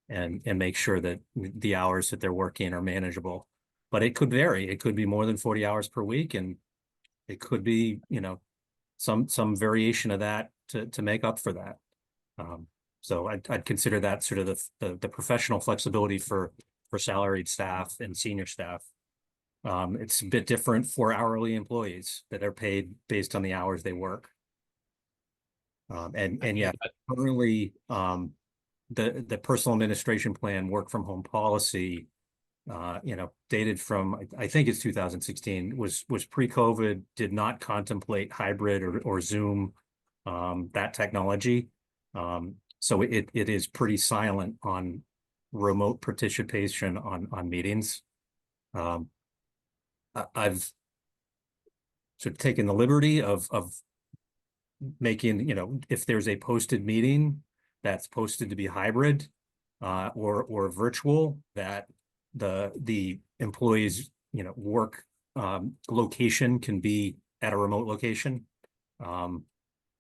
and make sure that the hours that they're working are manageable. But it could vary. It could be more than 40 hours per week, and it could be, some variation of that to make up for that. So I'd consider that sort of the professional flexibility for salaried staff and senior staff. It's a bit different for hourly employees that are paid based on the hours they work. And yeah, currently, the personal administration plan work from home policy, dated from, I think it's 2016, was pre-COVID, did not contemplate hybrid or Zoom, that technology. So it is pretty silent on remote participation on meetings. I've sort of taken the liberty of making, if there's a posted meeting that's posted to be hybrid or virtual, that the employees, work location can be at a remote location.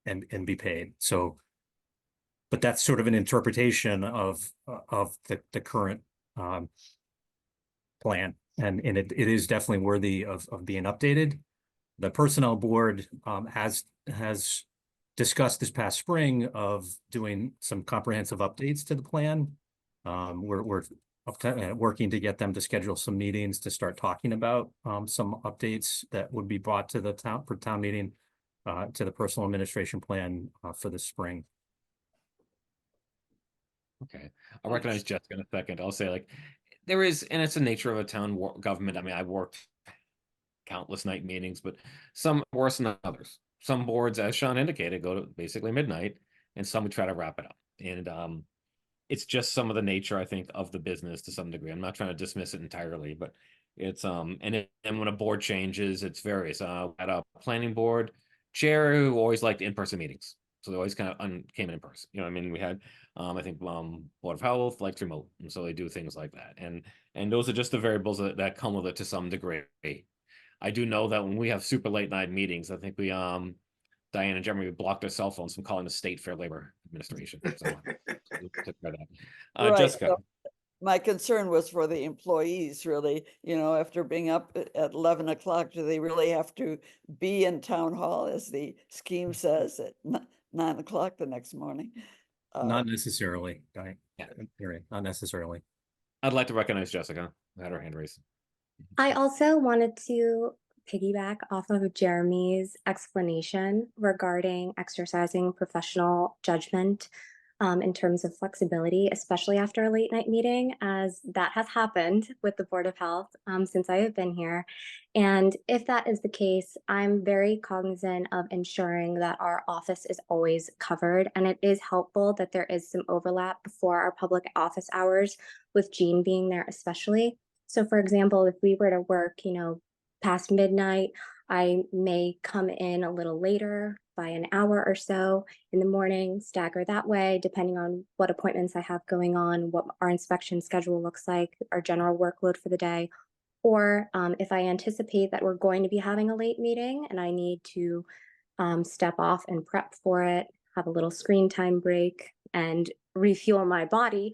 and be paid. So, but that's sort of an interpretation of the current plan, and it is definitely worthy of being updated. The personnel board has discussed this past spring of doing some comprehensive updates to the plan. We're working to get them to schedule some meetings to start talking about some updates that would be brought to the town for town meeting to the personal administration plan for the spring. Okay, I'll recognize Jessica in a second. I'll say like there is, and it's the nature of a town government. I mean, I worked countless night meetings, but some worse than others. Some boards, as Sean indicated, go to basically midnight, and some would try to wrap it up. And it's just some of the nature, I think, of the business to some degree. I'm not trying to dismiss it entirely, but it's and when a board changes, it's various. At a planning board chair who always liked in-person meetings, so they always kind of came in person. You know, I mean, we had I think Board of Health liked remote, and so they do things like that. And those are just the variables that come with it to some degree. I do know that when we have super late night meetings, I think we Diane and Jeremy blocked their cell phones from calling the State Fair Labor Administration. So Right. Jessica. So my concern was for the employees, really, you know, after being up at 11 o'clock, do they really have to be in town hall, as the scheme says, at 9 o'clock the next morning? Not necessarily, Diane. Yeah. Not necessarily. I'd like to recognize Jessica. I had her hand raised. I also wanted to piggyback off of Jeremy's explanation regarding exercising professional judgment in terms of flexibility, especially after a late night meeting, as that has happened with the Board of Health since I have been here. And if that is the case, I'm very cognizant of ensuring that our office is always covered. And it is helpful that there is some overlap before our public office hours, with Jean being there especially. So for example, if we were to work, past midnight, I may come in a little later by an hour or so in the morning, stagger that way, depending on what appointments I have going on, what our inspection schedule looks like, our general workload for the day. Or if I anticipate that we're going to be having a late meeting and I need to step off and prep for it, have a little screen time break and refuel my body,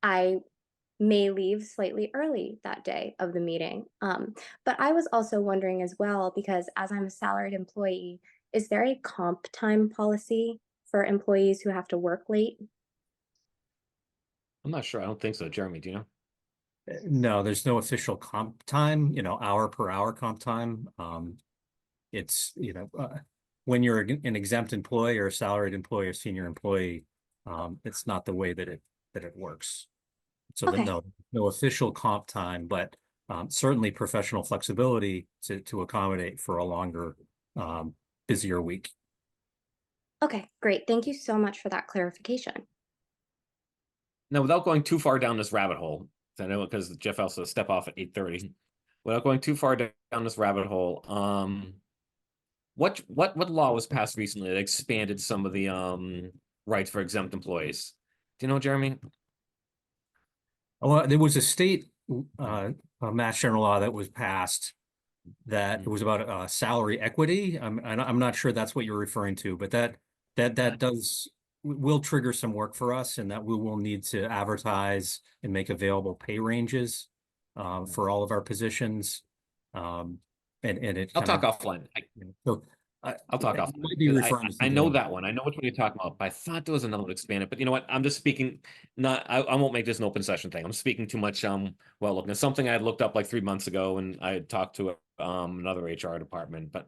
I may leave slightly early that day of the meeting. But I was also wondering as well, because as I'm a salaried employee, is there a comp time policy for employees who have to work late? I'm not sure. I don't think so. Jeremy, do you know? No, there's no official comp time, hour per hour comp time. It's, when you're an exempt employee or a salaried employee or senior employee, it's not the way that it works. So Okay. no official comp time, but certainly professional flexibility to accommodate for a longer, busier week. Okay, great. Thank you so much for that clarification. Now, without going too far down this rabbit hole, I know because Jeff also step off at 8:30. Without going too far down this rabbit hole, what law was passed recently that expanded some of the rights for exempt employees? Do you know, Jeremy? Well, there was a state Mass General law that was passed that it was about salary equity. I'm not sure that's what you're referring to, but that will trigger some work for us, and that we will need to advertise and make available pay ranges for all of our positions. And it I'll talk offline. I'll talk offline. Might be referring to I know something that one. I know which one you're talking about, but I thought there was another one expanded. But you know what? I'm just speaking. I won't make this an open session thing. I'm speaking too much. Well, look, it's something I had looked up like 3 months ago, and I had talked to another HR department, but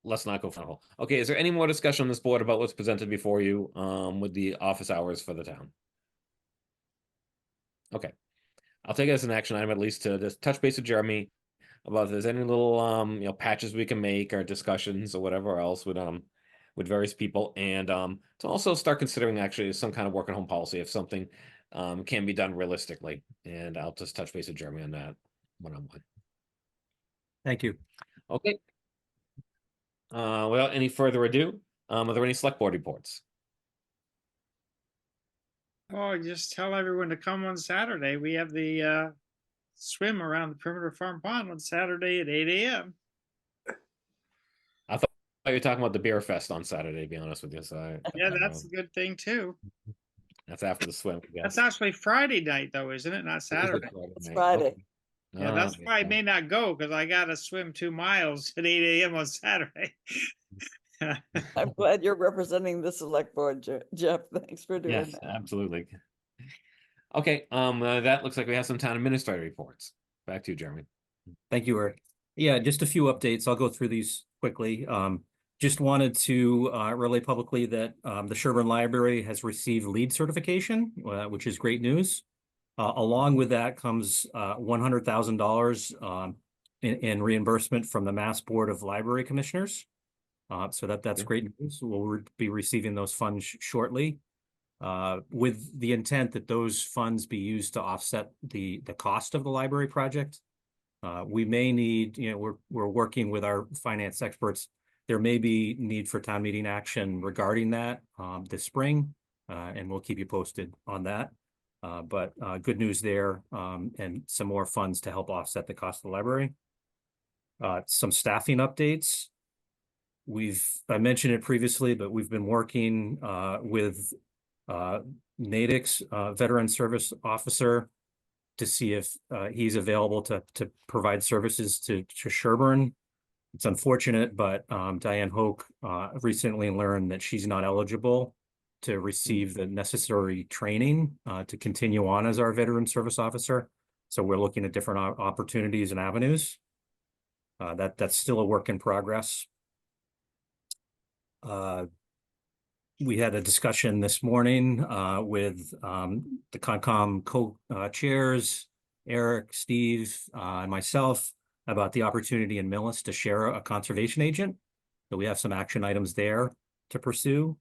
let's not go for the whole. Okay, is there any more discussion on this board about what's presented before you with the office hours for the town? Okay, I'll take it as an action item, at least to just touch base with Jeremy about if there's any little patches we can make or discussions or whatever else with various people, and to also start considering actually some kind of work at home policy if something can be done realistically. And I'll just touch base with Jeremy on that one-on-one. Thank you. Okay. Without any further ado, are there any select board reports? Oh, just tell everyone to come on Saturday. We have the swim around the perimeter farm pond on Saturday at 8 a.m. I thought thought you were talking about the beer fest on Saturday, to be honest with you, so Yeah, that's a good thing too. that's after the swim, I That's guess. actually Friday night though, isn't it? Not It is a Saturday. Friday It's night. Friday. Okay. Yeah, that's Oh, why I okay. may not go, because I gotta swim 2 miles at 8 a.m. on Saturday. I'm glad you're representing the select board, Jeff. Thanks for doing Yes, that. absolutely. Okay, that looks like we have some town administrator reports. Back to you, Jeremy. Thank you, Eric. Yeah, just a few updates. I'll go through these quickly. Just wanted to relay publicly that the Sherborn Library has received LEED certification, which is great news. Along with that comes $100,000 in reimbursement from the Mass Board of Library Commissioners. So that's great news. We'll be receiving those funds shortly, with the intent that those funds be used to offset the cost of the library project. We may need, we're working with our finance experts. There may be need for town meeting action regarding that this spring, and we'll keep you posted on that. But good news there, and some more funds to help offset the cost of the library. Some staffing updates. I mentioned it previously, but we've been working with Nadix, Veteran Service Officer, to see if he's available to provide services to Sherborn. It's unfortunate, but Diane Hoke recently learned that she's not eligible to receive the necessary training to continue on as our Veteran Service Officer. So we're looking at different opportunities and avenues. That's still a work in progress. We had a discussion this morning with the Concom co-chairs, Eric, Steve, and myself, about the opportunity in Millis to share a conservation agent. So we have some action items there to pursue.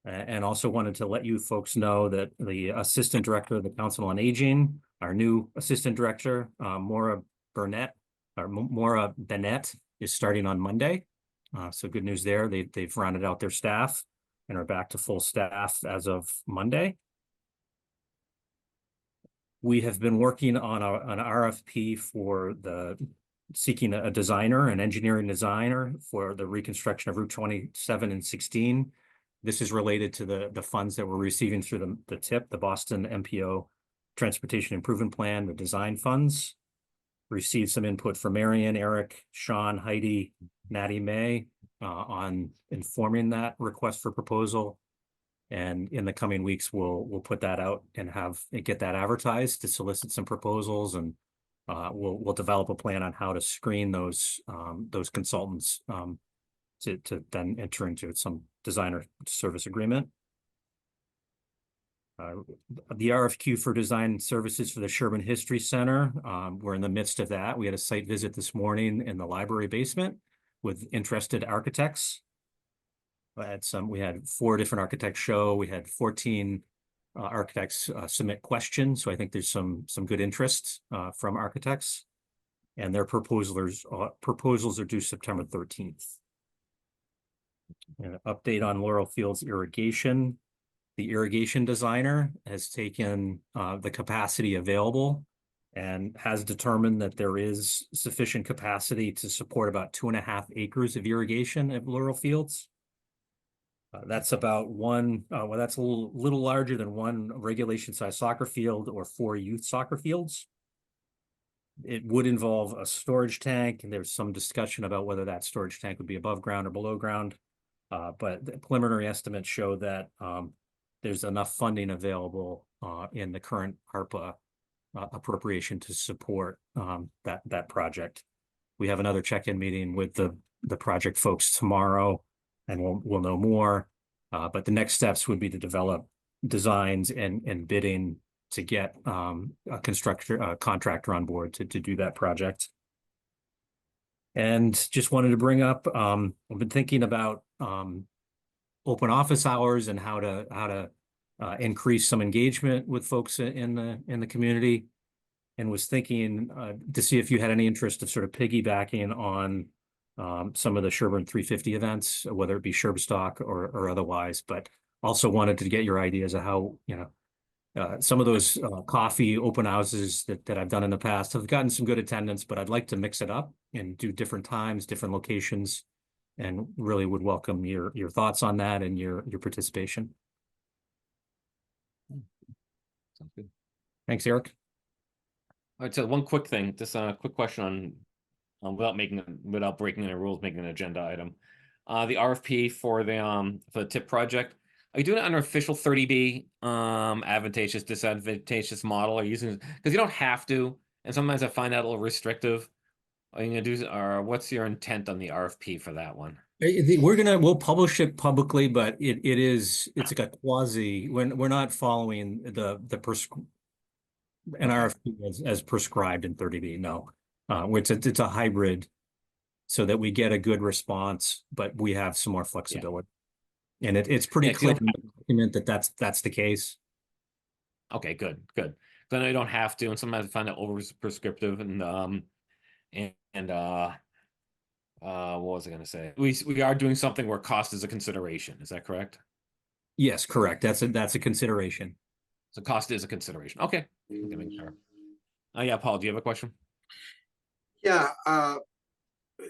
And also wanted to let you folks know that the Assistant Director of the Council on Aging, our new Assistant Director, Maura Burnett, or Maura Bennett, is starting on Monday. So good news there. They've rounded out their staff and are back to full staff as of Monday. We have been working on an RFP for seeking a designer, an engineering designer for the reconstruction of Route 27 and 16. This is related to the funds that we're receiving through the TIP, the Boston MPO Transportation Improvement Plan, the design funds. Received some input from Marion, Eric, Sean, Heidi, Natty May on informing that request for proposal. And in the coming weeks, we'll put that out and get that advertised to solicit some proposals, and we'll develop a plan on how to screen those consultants to then enter into some designer service agreement. The RFQ for design services for the Sherborn History Center, we're in the midst of that. We had a site visit this morning in the library basement with interested architects. We had 4 different architects show. We had 14 architects submit questions. So I think there's some good interest from architects, and their proposals are due September 13th. An update on Laurel Fields irrigation. The irrigation designer has taken the capacity available and has determined that there is sufficient capacity to support about 2.5 acres of irrigation at Laurel Fields. That's about that's a little larger than 1 regulation size soccer field or 4 youth soccer fields. It would involve a storage tank, and there's some discussion about whether that storage tank would be above ground or below ground. But the preliminary estimates show that there's enough funding available in the current ARPA appropriation to support that project. We have another check-in meeting with the project folks tomorrow, and we'll know more. But the next steps would be to develop designs and bidding to get a contractor on board to do that project. And just wanted to bring up, I've been thinking about open office hours and how to increase some engagement with folks in the community, and was thinking to see if you had any interest of sort of piggybacking on some of the Sherborn 350 events, whether it be Sherbstock or otherwise, but also wanted to get your ideas of how, some of those coffee open houses that I've done in the past have gotten some good attendance, but I'd like to mix it up and do different times, different locations, and really would welcome your thoughts on that and your participation. Sounds good. Thanks, Eric. All right, so one quick thing, just a quick question on without breaking any rules, making an agenda item. The RFP for the TIP project. Are you doing it under official 30B advantageous, disadvantageous model? Are you using, because you don't have to, and sometimes I find that a little restrictive. Are you gonna do, or what's your intent on the RFP for that one? We'll publish it publicly, but it's like a quasi, we're not following an RFP as prescribed in 30B, no. It's a hybrid so that we get a good response, but we have some more flexibility. And it's pretty Yeah, 'cause you clear in the document that that's the case. Okay, good. Then I don't have to, and sometimes I find it over prescriptive what was I gonna say? We are doing something where cost is a consideration. Is that correct? Yes, correct. That's a consideration. So cost is a consideration. Okay. Oh yeah, Paul, do you have a question? Yeah,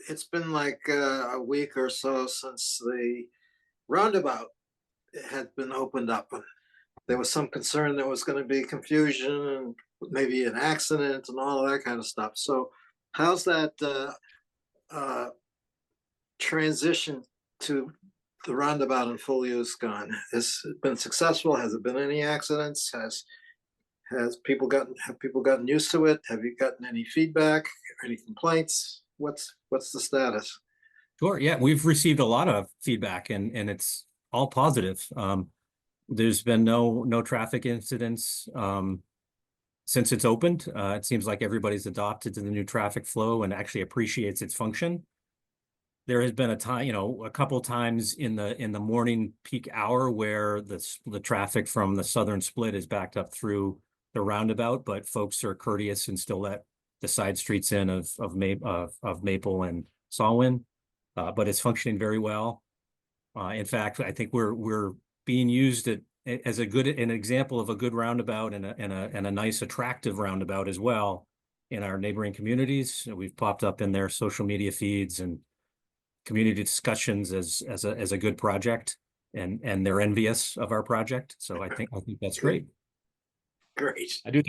it's been like a week or so since the roundabout had been opened up. And there was some concern there was going to be confusion and maybe an accident and all of that kind of stuff. So how's that transition to the roundabout in full use gone? Has it been successful? Has there been any accidents? Have people gotten used to it? Have you gotten any feedback, any complaints? What's the status? Sure. Yeah, we've received a lot of feedback and it's all positive. There's been no traffic incidents since it's opened. It seems like everybody's adopted to the new traffic flow and actually appreciates its function. There has been a couple times in the morning peak hour where the traffic from the southern split is backed up through the roundabout, but folks are courteous and still let the side streets in of Maple and Sawin. But it's functioning very well. In fact, I think we're being used as an example of a good roundabout and a nice attractive roundabout as well in our neighboring communities. We've popped up in their social media feeds and community discussions as a good project, and they're envious of our project. So I think that's great. Great. I do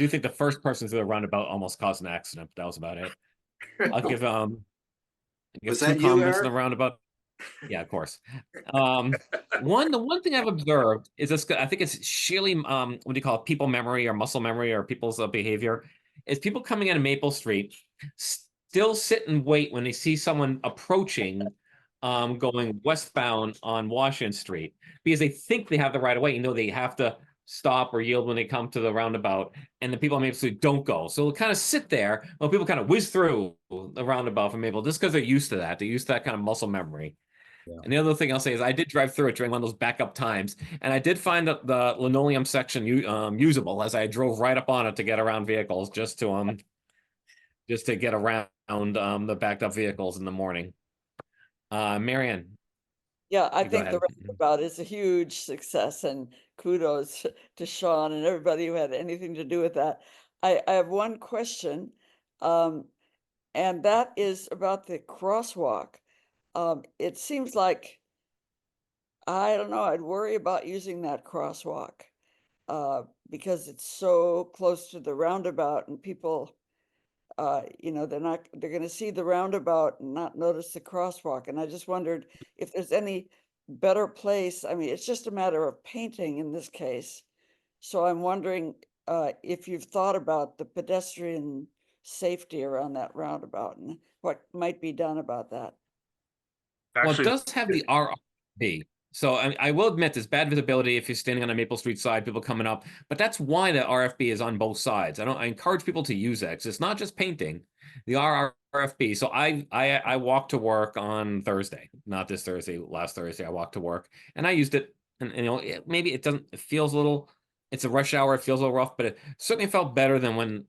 think the first person through the roundabout almost caused an accident, but that was about it. I'll give Was two that you, comments in Eric? the roundabout. Yeah, of course. The one thing I've observed is this. I think it's sheerly what do you call it? People memory or muscle memory or people's behavior. Is people coming into Maple Street still sit and wait when they see someone approaching, going westbound on Washington Street because they think they have the right of way. You know, they have to stop or yield when they come to the roundabout, and the people on Maple Street don't go. So they'll kind of sit there while people kind of whiz through the roundabout from Maple just because they're used to that. They're used to that kind of muscle memory. Yeah. And the other thing I'll say is I did drive through it during one of those backup times, and I did find the linoleum section usable as I drove right up on it to get around vehicles just to get around the backed up vehicles in the morning. Marianne. Yeah, I Go think the ahead. roundabout is a huge success, and kudos to Sean and everybody who had anything to do with that. I have one question, and that is about the crosswalk. It seems like, I don't know, I'd worry about using that crosswalk because it's so close to the roundabout and people, they're going to see the roundabout and not notice the crosswalk. And I just wondered if there's any better place. I mean, it's just a matter of painting in this case. So I'm wondering if you've thought about the pedestrian safety around that roundabout and what might be done about that. Well, it Actually, does have the RRB. So I will admit there's bad visibility if you're standing on a Maple Street side, people coming up, but that's why the RFB is on both sides. I encourage people to use that because it's not just painting, the RFB. So I walked to work on Thursday, not this Thursday, last Thursday. I walked to work and I used it, and maybe it feels a little, it's a rush hour, it feels a little rough, but it certainly felt better than when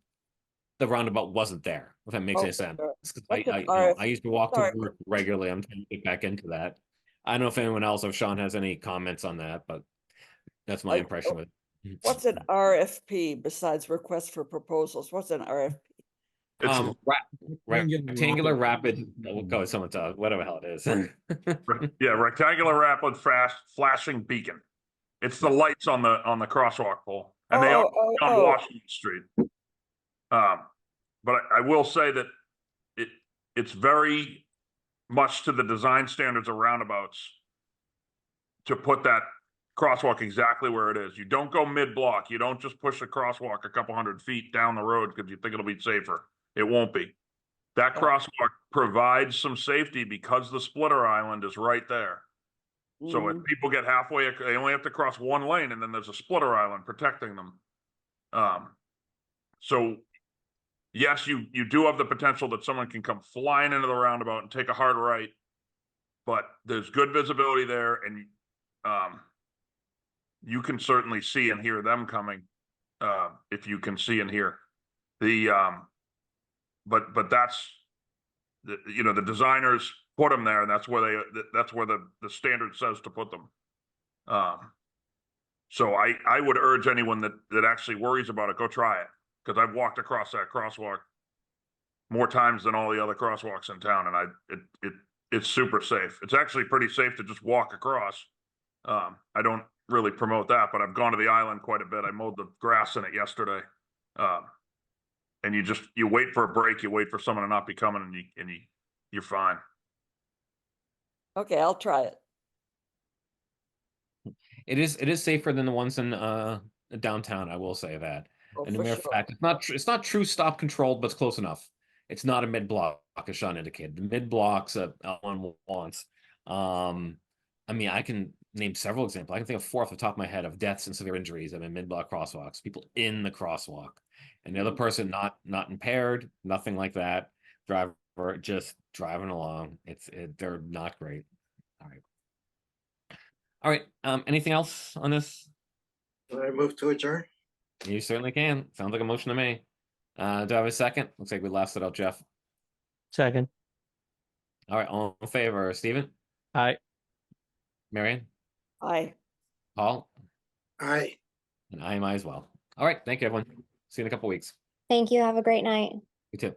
the roundabout wasn't there, if that makes any sense. I used to walk to work regularly. I'm trying to get back into that. I don't know if anyone else or Sean has any comments on that, but that's my impression of it. What's an RFP besides request for proposals? What's an RFP? It's Rectangular rapid, we'll go with someone's, whatever the hell it is. yeah, rectangular rapid fast flashing beacon. It's the lights on the crosswalk pole, and they are on Washington Street. But I will say that it's very much to the design standards of roundabouts to put that crosswalk exactly where it is. You don't go mid-block. You don't just push the crosswalk a couple 100 feet down the road because you think it'll be safer. It won't be. That crosswalk provides some safety because the splitter island is right there. So if people get halfway, they only have to cross one lane, and then there's a splitter island protecting them. So yes, you do have the potential that someone can come flying into the roundabout and take a hard right, but there's good visibility there, and you can certainly see and hear them coming if you can see and hear. But that's the designers put them there, and that's where the standard says to put them. So I would urge anyone that actually worries about it, go try it, because I've walked across that crosswalk more times than all the other crosswalks in town, and it's super safe. It's actually pretty safe to just walk across. I don't really promote that, but I've gone to the island quite a bit. I mowed the grass in it yesterday. And you wait for a break, you wait for someone to not be coming, and you're fine. Okay, I'll try it. It is safer than the ones in downtown, I will say that. Oh, And the for mere sure. fact, it's not true stop controlled, but it's close enough. It's not a mid block, as Sean indicated. The mid blocks one wants. I mean, I can name several examples. I can think of 4 off the top of my head of deaths and severe injuries in mid block crosswalks. People in the crosswalk, and the other person not impaired, nothing like that. Driver just driving along. They're not great. All right. Anything else on this? Do I move to adjourn? You certainly can. Sounds like a motion to me. Do I have a second? Looks like we lasted out, Jeff. Second. All right, all in favor, Stephen? Aye. Marion? Aye. Paul? Aye. And I am I as well. All right, thank you, everyone. See you in a couple weeks. Thank you. Have a great night. You too.